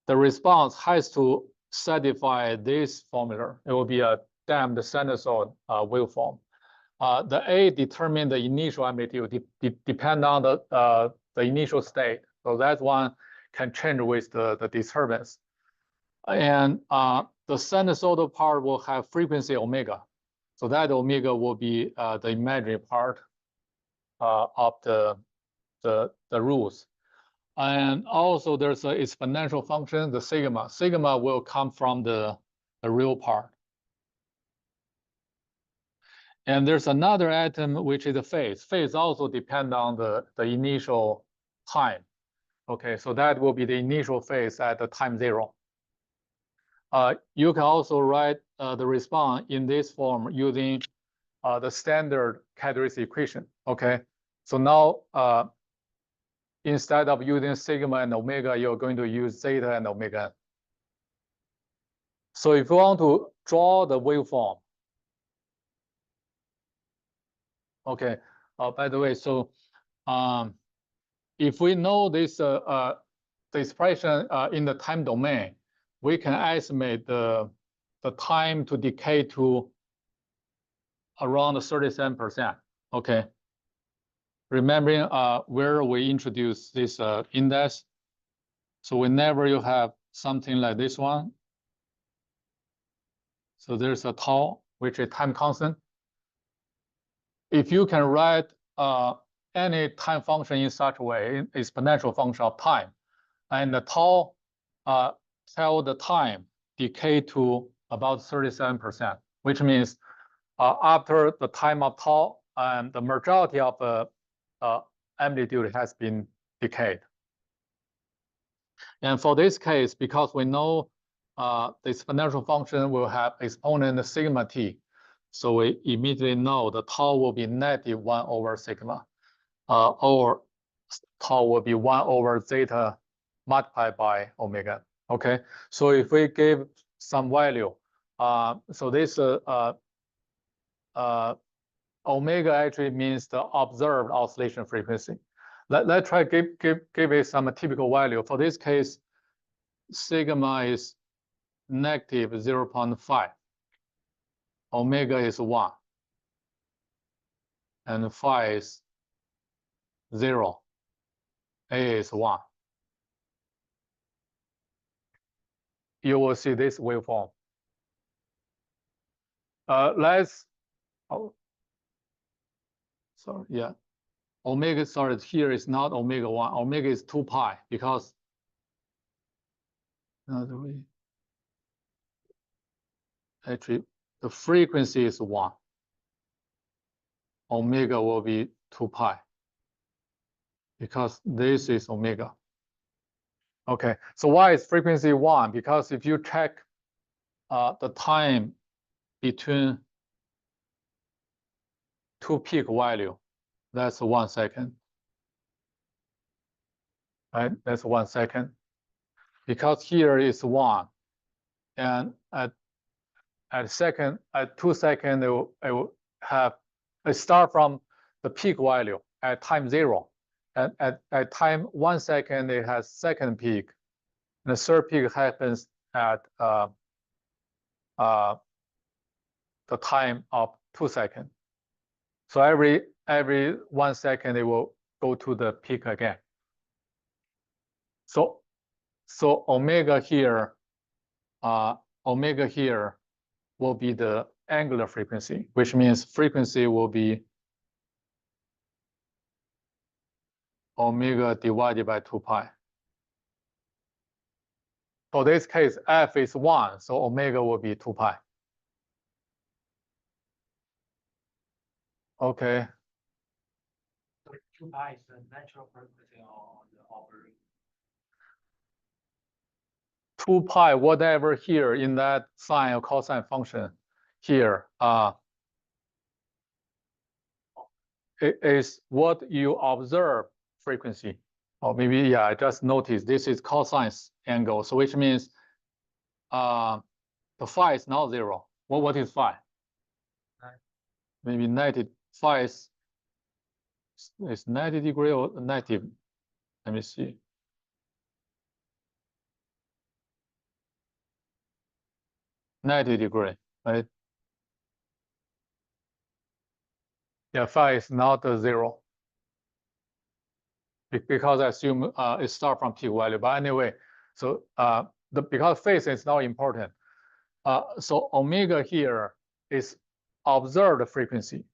the response has to satisfy this formula. It will be a damped sinusoid waveform. The A determine the initial amplitude depend on the initial state. So that one can change with the disturbance. And the sinusoidal part will have frequency omega. So that omega will be the imaginary part of the rules. And also there's an exponential function, the sigma. Sigma will come from the real part. And there's another item, which is the phase. Phase also depend on the initial time. Okay, so that will be the initial phase at the time 0. You can also write the response in this form using the standard characteristic equation. Okay, so now instead of using sigma and omega, you're going to use zeta and omega. So if you want to draw the waveform, okay. By the way, so if we know this the expression in the time domain, we can estimate the time to decay to around 37%. Okay. Remembering where we introduced this index. So whenever you have something like this one, so there's a tau, which is time constant. If you can write any time function in such a way, exponential function of time, and the tau tell the time decay to about 37%, which means after the time of tau, the majority of the amplitude has been decayed. And for this case, because we know the exponential function will have exponent sigma t, so we immediately know the tau will be negative 1 over sigma, or tau will be 1 over zeta multiplied by omega. Okay, so if we give some value, so this omega actually means the observed oscillation frequency. Let's try give it some typical value. For this case, sigma is negative 0.5. Omega is 1. And phi is 0. A is 1. You will see this waveform. Sorry, yeah. Omega, sorry, here is not omega 1. Omega is 2 pi because actually the frequency is 1. Omega will be 2 pi because this is omega. Okay, so why is frequency 1? Because if you check the time between two peak value, that's 1 second. Right, that's 1 second. Because here is 1, and at 2 seconds, it will have it start from the peak value at time 0. And at time 1 second, it has second peak. And the third peak happens at the time of 2 seconds. So every 1 second, it will go to the peak again. So omega here will be the angular frequency, which means frequency will be omega divided by 2 pi. For this case, f is 1, so omega will be 2 pi. Okay. So 2 pi is the natural frequency on the operator. 2 pi, whatever here in that sine or cosine function here, it is what you observe frequency. Or maybe, yeah, I just noticed this is cosine angle, so which means the phi is not 0. What is phi? Maybe 90. Phi is 90 degree or 90. Let me see. -90 degree, right? Yeah, phi is not 0. Because I assume it starts from peak value. But anyway, so because phase is not important. So omega here is observed frequency.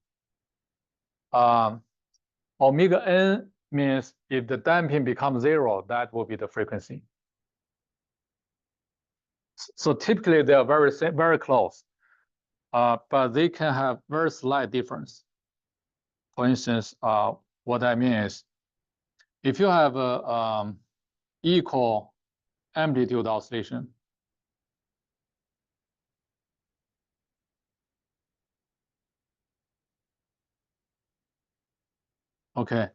Omega n means if the damping becomes 0, that will be the frequency. So typically they are very close, but they can have very slight difference. For instance, what I mean is, if you have a equal amplitude oscillation, okay,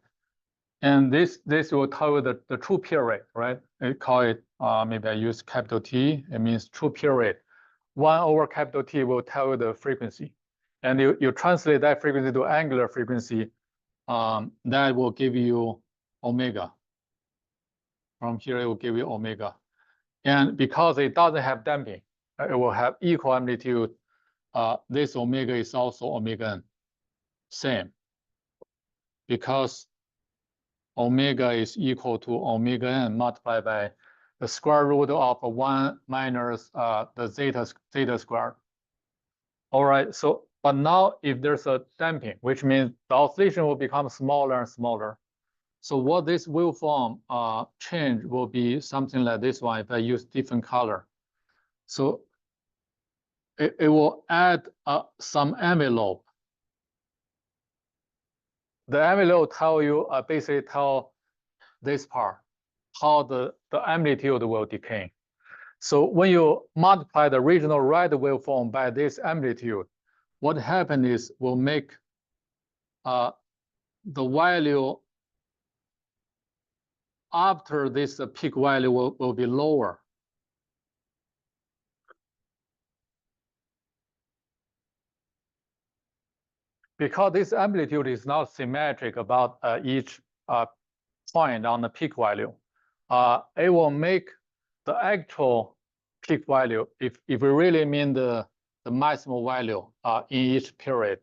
and this will tell you the true period, right? I call it, maybe I use capital T, it means true period. 1 over capital T will tell you the frequency. And you translate that frequency to angular frequency, that will give you omega. From here, it will give you omega. And because it doesn't have damping, it will have equal amplitude. This omega is also omega n, same. Because omega is equal to omega n multiplied by the square root of 1 minus the zeta squared. All right, so, but now if there's a damping, which means the oscillation will become smaller and smaller. So what this waveform change will be something like this one if I use different color. So it will add some envelope. The envelope tell you, basically tell this part, how the amplitude will decay. So when you multiply the original red waveform by this amplitude, what happens is will make the value after this peak value will be lower. Because this amplitude is not symmetric about each point on the peak value, it will make the actual peak value, if we really mean the maximal value in each period,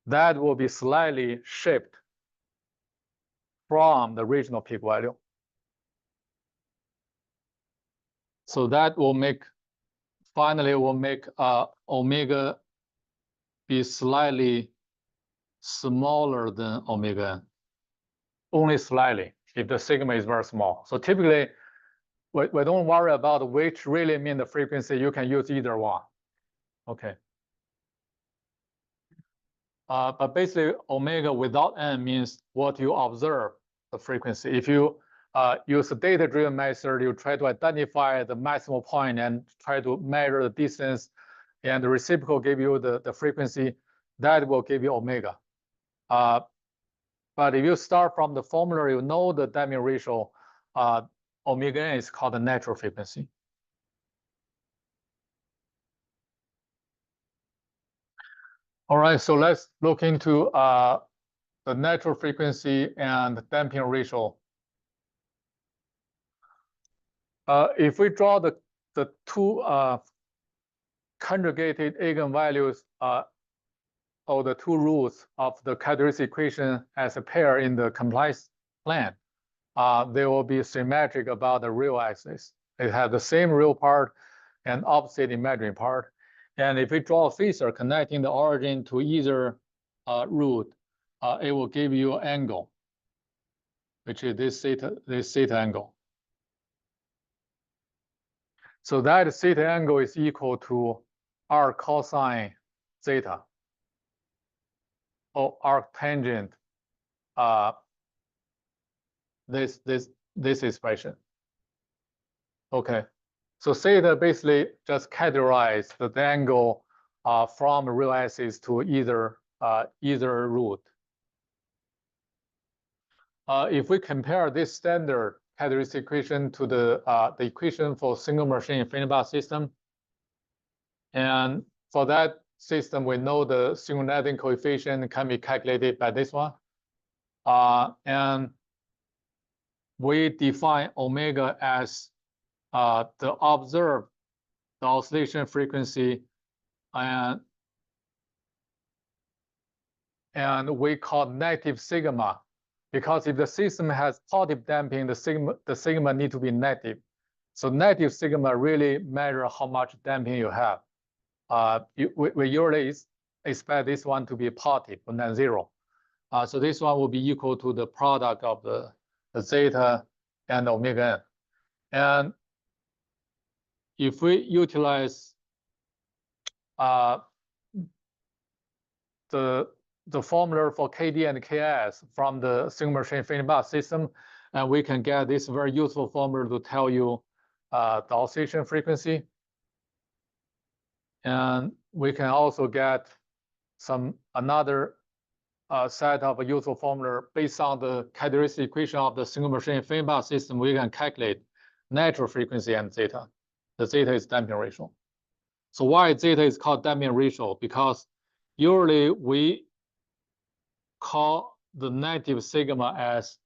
that will be slightly shifted from the original peak value. So that will make, finally will make omega be slightly smaller than omega n, only slightly, if the sigma is very small. So typically, we don't worry about which really mean the frequency. You can use either one. Okay. But basically, omega without n means what you observe the frequency. If you use a data-driven method, you try to identify the maximal point and try to measure the distance, and the reciprocal give you the frequency, that will give you omega. But if you start from the formula, you know the damping ratio, omega n is called the natural frequency. All right, so let's look into the natural frequency and damping ratio. If we draw the two conjugated eigenvalues or the two roots of the characteristic equation as a pair in the compliance plane, they will be symmetric about the real axis. It has the same real part and opposite imaginary part. And if we draw a phasor connecting the origin to either root, it will give you an angle, which is this theta angle. So that theta angle is equal to arc cosine theta, or arc tangent this expression. Okay, so theta basically just categorize the angle from real axis to either root. If we compare this standard characteristic equation to the equation for single machine infinite system, and for that system, we know the synchronizing coefficient can be calculated by this one. And we define omega as the observed the oscillation frequency, and we call negative sigma, because if the system has positive damping, the sigma need to be negative. So negative sigma really measure how much damping you have. We usually expect this one to be positive, but not zero. So this one will be equal to the product of the zeta and omega n. And if we utilize the formula for KD and KS from the single machine infinite system, and we can get this very useful formula to tell you the oscillation frequency. And we can also get another set of a useful formula based on the characteristic equation of the single machine infinite system. We can calculate natural frequency and zeta. The zeta is damping ratio. So why zeta is called damping ratio? Because usually we call the negative sigma as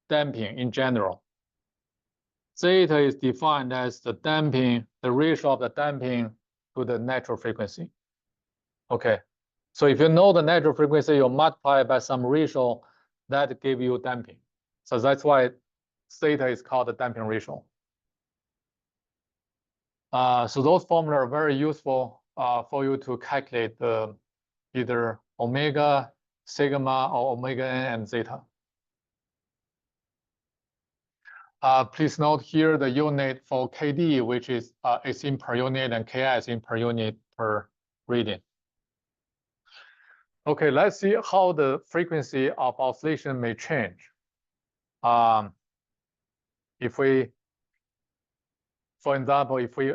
damping in general. Zeta is defined as the damping, the ratio of the damping to the natural frequency. Okay, so if you know the natural frequency, you multiply by some ratio that give you damping. So that's why zeta is called the damping ratio. So those formulas are very useful for you to calculate the either omega, sigma, or omega n and zeta. Please note here the unit for KD, which is in per unit, and KS in per unit per reading. Okay, let's see how the frequency of oscillation may change. If we, for example, if we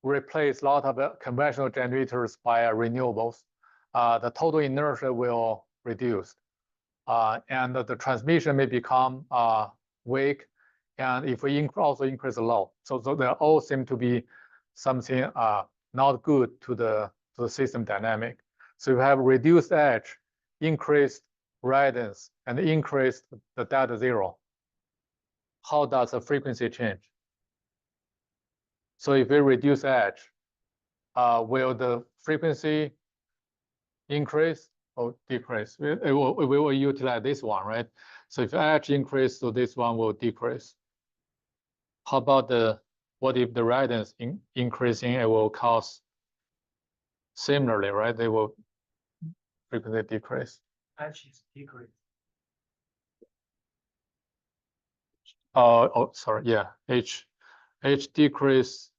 replace a lot of conventional generators by renewables, the total inertia will reduce. And the transmission may become weak. And if we also increase the load, so they all seem to be something not good to the system dynamic. So you have reduced edge, increased readiness, and increased the delta zero. How does the frequency change? So if we reduce edge, will the frequency increase or decrease? We will utilize this one, right? So if edge increase, so this one will decrease. How about what if the readiness increasing, it will cause similarly, right? They will frequency decrease. Edge is decrease. Oh, sorry, yeah, H decrease,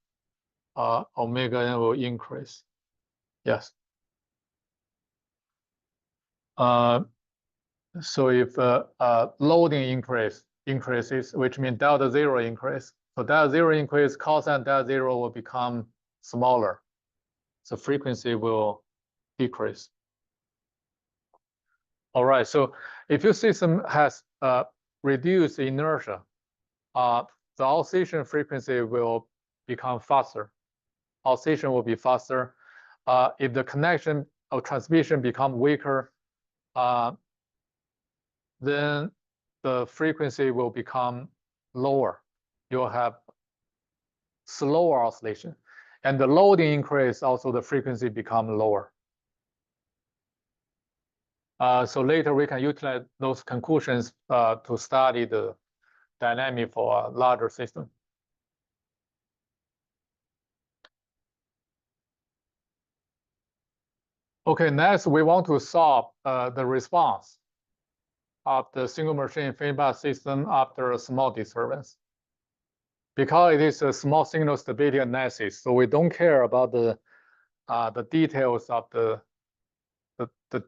omega n will increase. Yes. So if loading increases, which means delta zero increase. So delta zero increase, cosine delta zero will become smaller. So frequency will decrease. All right, so if your system has reduced inertia, the oscillation frequency will become faster. Oscillation will be faster. If the connection or transmission become weaker, then the frequency will become lower. You'll have slower oscillation. And the loading increase, also the frequency become lower. So later we can utilize those conclusions to study the dynamic for a larger system. Okay, next we want to solve the response of the single machine feedback system after a small disturbance. Because it is a small signal stability analysis, so we don't care about the details of the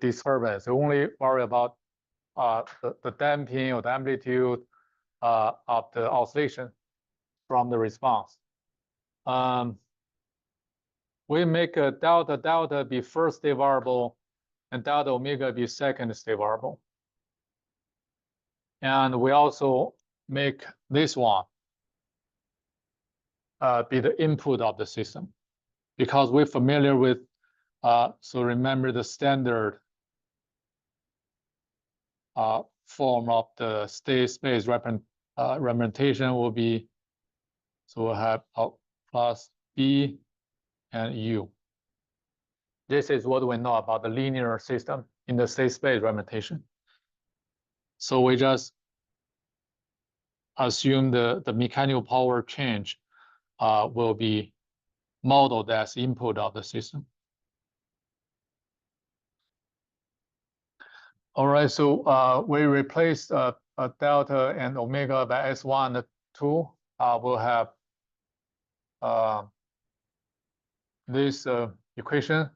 disturbance. We only worry about the damping or the amplitude of the oscillation from the response. We make a delta be first state variable and delta omega be second state variable. And we also make this one be the input of the system, because we're familiar with, so remember the standard form of the state space representation will be, so we'll have plus B and U. This is what we know about the linear system in the state space representation. So we just assume the mechanical power change will be modeled as input of the system. All right, so we replace delta and omega by S1 and 2. We'll have this equation.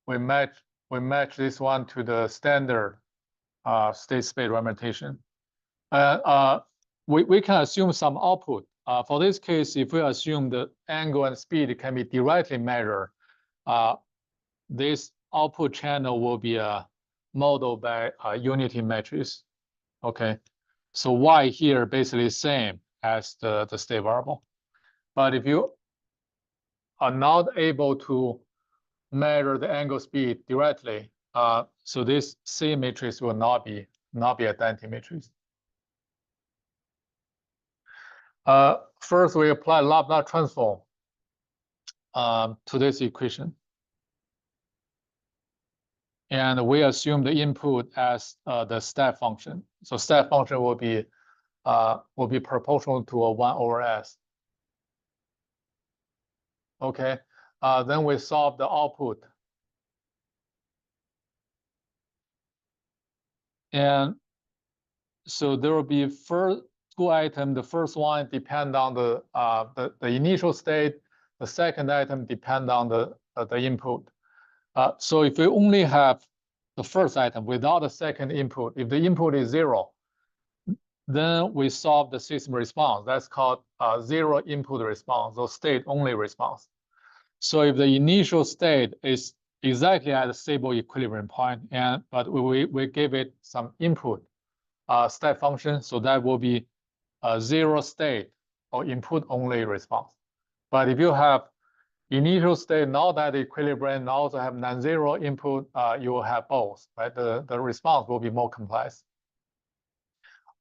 We match this one to the standard state space representation. We can assume some output. For this case, if we assume the angle and speed can be directly measured, this output channel will be modeled by a unity matrix. Okay, so Y here basically same as the state variable. But if you are not able to measure the angle speed directly, so this C matrix will not be identity matrix. First, we apply Laplace transform to this equation. And we assume the input as the step function. So step function will be proportional to a 1 over S. Okay, then we solve the output. And so there will be first two items. The first one depend on the initial state. The second item depend on the input. So if we only have the first item without the second input, if the input is 0, then we solve the system response. That's called zero input response, or state only response. So if the initial state is exactly at a stable equilibrium point, but we give it some input step function, so that will be a zero state or input only response. But if you have initial state not at equilibrium, also have non-zero input, you will have both, right? The response will be more complex.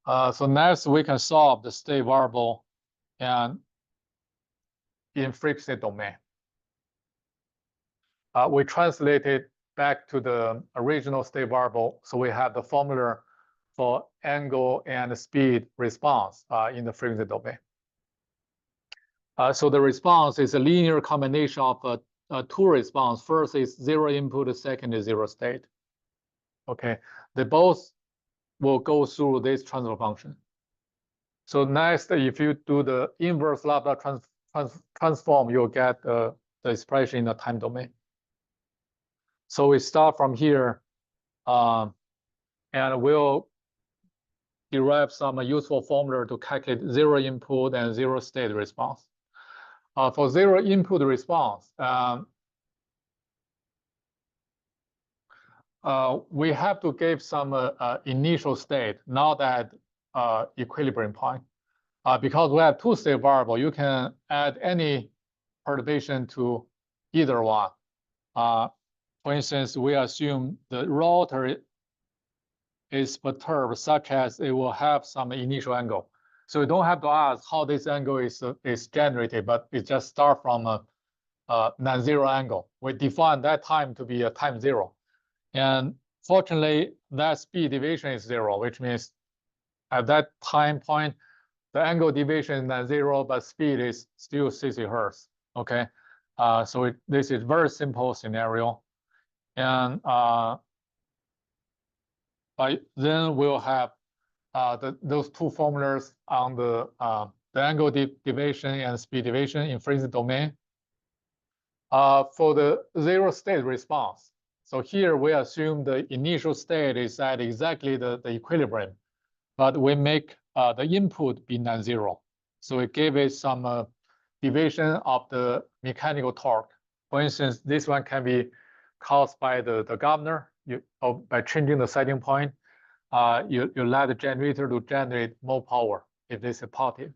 So next we can solve the state variable and in frequency domain. We translate it back to the original state variable, so we have the formula for angle and speed response in the frequency domain. So the response is a linear combination of two response. First is zero input, the second is zero state. Okay, they both will go through this transfer function. So next, if you do the inverse Laplace transform, you'll get the expression in the time domain. So we start from here. and we'll derive some useful formula to calculate zero input and zero state response. For zero input response, we have to give some initial state, not at equilibrium point. Because we have two-state variable, you can add any perturbation to either one. For instance, we assume the rotor is perturbed such as it will have some initial angle. So you don't have to ask how this angle is generated, but it just starts from a non-zero angle. We define that time to be a time zero. And fortunately, that speed deviation is zero, which means at that time point, the angle deviation is non-zero, but speed is still 60 Hertz. Okay, so this is very simple scenario, and then we'll have those two formulas on the angle deviation and speed deviation in frequency domain. For the zero state response, so here we assume the initial state is at exactly the equilibrium, but we make the input be non-zero. So we give it some deviation of the mechanical torque. For instance, this one can be caused by the governor. By changing the setting point, you let the generator to generate more power if this is positive.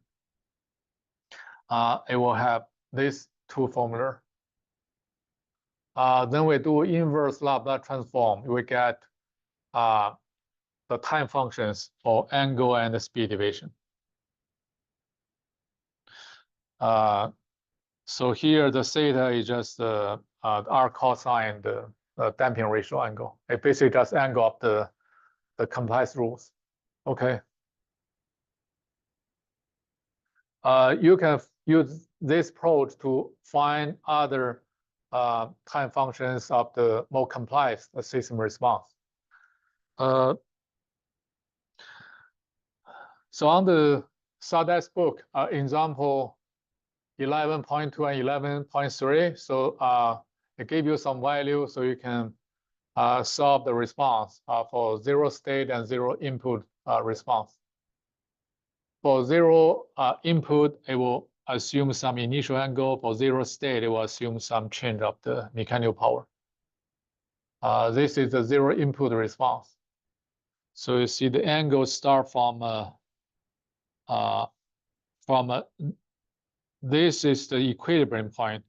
It will have these two formula. Then we do inverse Laplace transform. We get the time functions for angle and the speed deviation. So here the theta is just R cosine, the damping ratio angle. It basically just angle of the complex rules. Okay. You can use this approach to find other time functions of the more complex system response. So on the Sadek's book, example 11.2 and 11.3, so it gave you some value so you can solve the response for zero state and zero input response. For zero input, it will assume some initial angle. For zero state, it will assume some change of the mechanical power. This is the zero input response. So you see the angle start from this is the equilibrium point,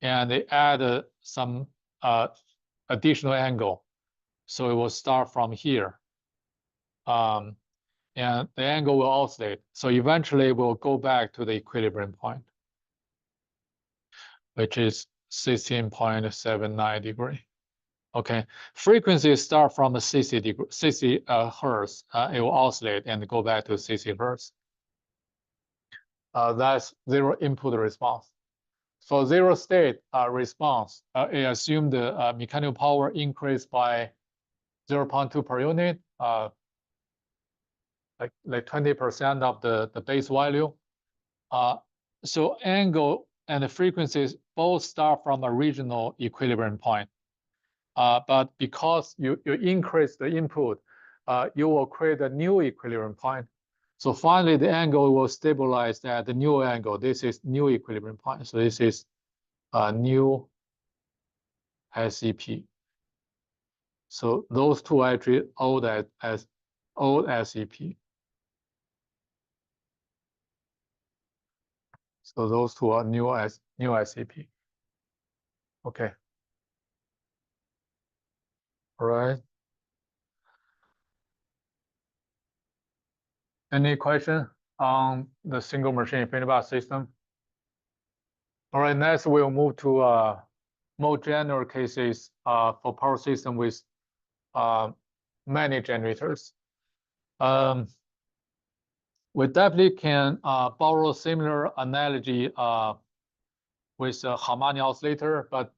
and they add some additional angle. So it will start from here. And the angle will oscillate. So eventually it will go back to the equilibrium point, which is 16.79 degree. Okay, frequency start from 60 Hertz. It will oscillate and go back to 60 Hertz. That's zero input response. For zero state response, it assumed the mechanical power increased by 0.2 per unit, like 20% of the base value. So angle and the frequencies both start from a regional equilibrium point. But because you increase the input, you will create a new equilibrium point. So finally, the angle will stabilize at the new angle. This is new equilibrium point. So this is new SEP. So those two I treat old as old SEP. So those two are new SEP. Okay. All right. Any question on the single machine feedback system? All right, next we'll move to more general cases for power system with many generators. We definitely can borrow similar analogy with a harmonic oscillator, but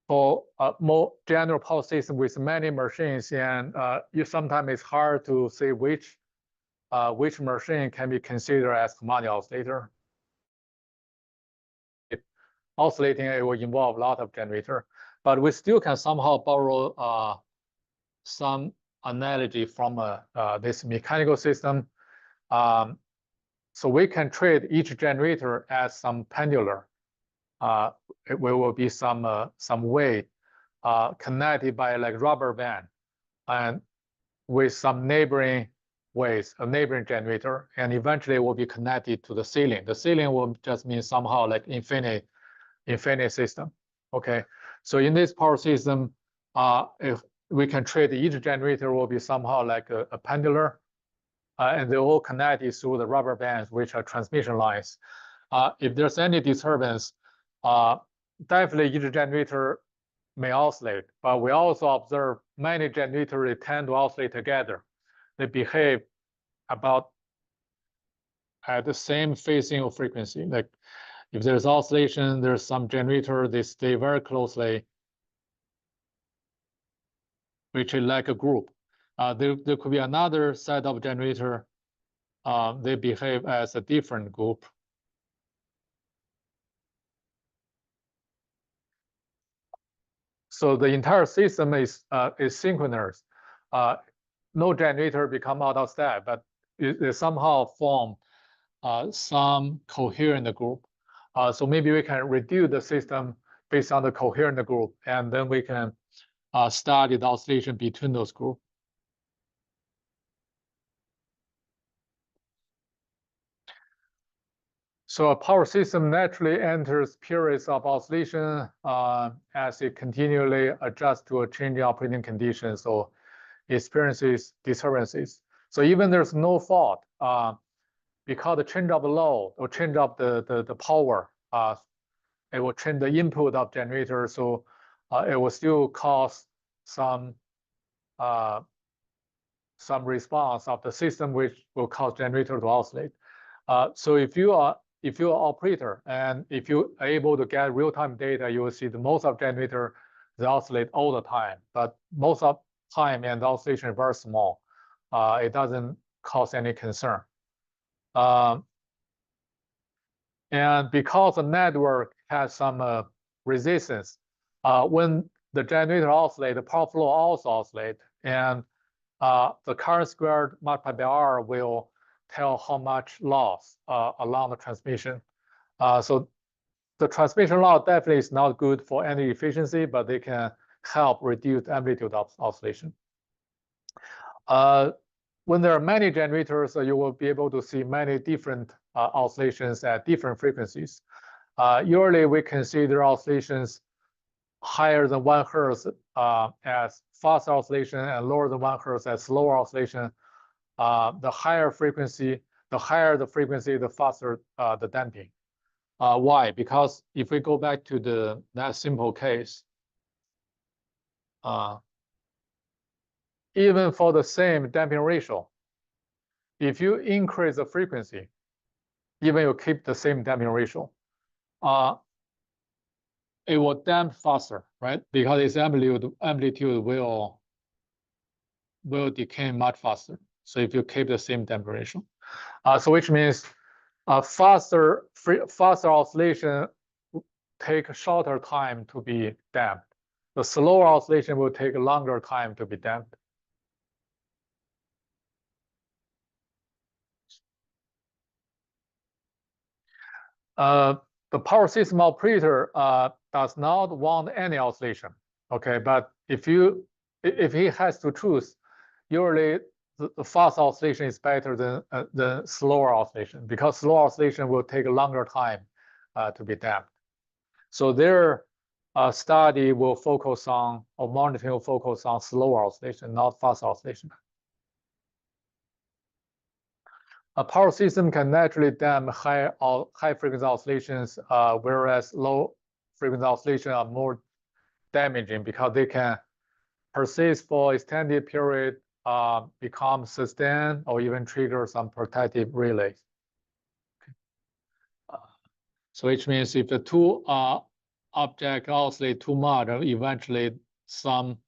for a more general power system with many machines, and sometimes it's hard to say which machine can be considered as harmonic oscillator. Oscillating, it will involve a lot of generator, but we still can somehow borrow some analogy from this mechanical system. So we can treat each generator as some pendular. It will be some weight connected by like rubber band, and with some neighboring ways, a neighboring generator, and eventually will be connected to the ceiling. The ceiling will just mean somehow like infinite system. Okay, so in this power system, if we can treat each generator will be somehow like a pendular, and they all connected through the rubber bands, which are transmission lines. If there's any disturbance, definitely each generator may oscillate, but we also observe many generators tend to oscillate together. They behave about at the same phasing of frequency. Like if there's oscillation, there's some generator, they stay very closely, which is like a group. There could be another set of generator, they behave as a different group. So the entire system is synchronous. No generator become out of step, but it somehow form some coherent group. So maybe we can reduce the system based on the coherent group, and then we can study the oscillation between those groups. So a power system naturally enters periods of oscillation as it continually adjusts to a changing operating conditions, so experiences disturbances. So even there's no fault, because the change of load or change of the power, it will change the input of generator, so it will still cause some response of the system, which will cause generator to oscillate. So if you're an operator and if you are able to get real-time data, you will see the most of generator they oscillate all the time, but most of time and the oscillation is very small. It doesn't cause any concern. And because the network has some resistance, when the generator oscillates, the power flow also oscillates, and the current squared multiplied by R will tell how much loss along the transmission. So the transmission loss definitely is not good for energy efficiency, but they can help reduce amplitude of oscillation. When there are many generators, you will be able to see many different oscillations at different frequencies. Usually we consider oscillations higher than 1 Hertz as fast oscillation and lower than 1 Hertz as slower oscillation. The higher the frequency, the faster the damping. Why? Because if we go back to that simple case, even for the same damping ratio, if you increase the frequency, even you keep the same damping ratio, it will damp faster, right? Because its amplitude will decay much faster. So if you keep the same damping ratio, so which means faster oscillation take a shorter time to be damped. The slower oscillation will take a longer time to be damped. The power system operator does not want any oscillation, okay? But if he has to choose, usually the fast oscillation is better than the slower oscillation, because slow oscillation will take a longer time to be damped. So their study will focus on, or monitoring will focus on slower oscillation, not fast oscillation. A power system can naturally damp high frequency oscillations, whereas low frequency oscillations are more damaging because they can persist for extended period, become sustained, or even trigger some protective relays. So which means if the two objects oscillate too much, eventually some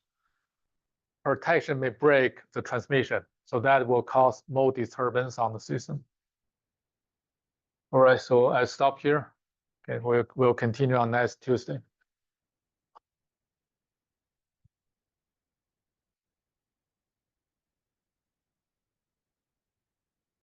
protection may break the transmission. So that will cause more disturbance on the system. All right, so I stop here. Okay, we'll continue on next Tuesday.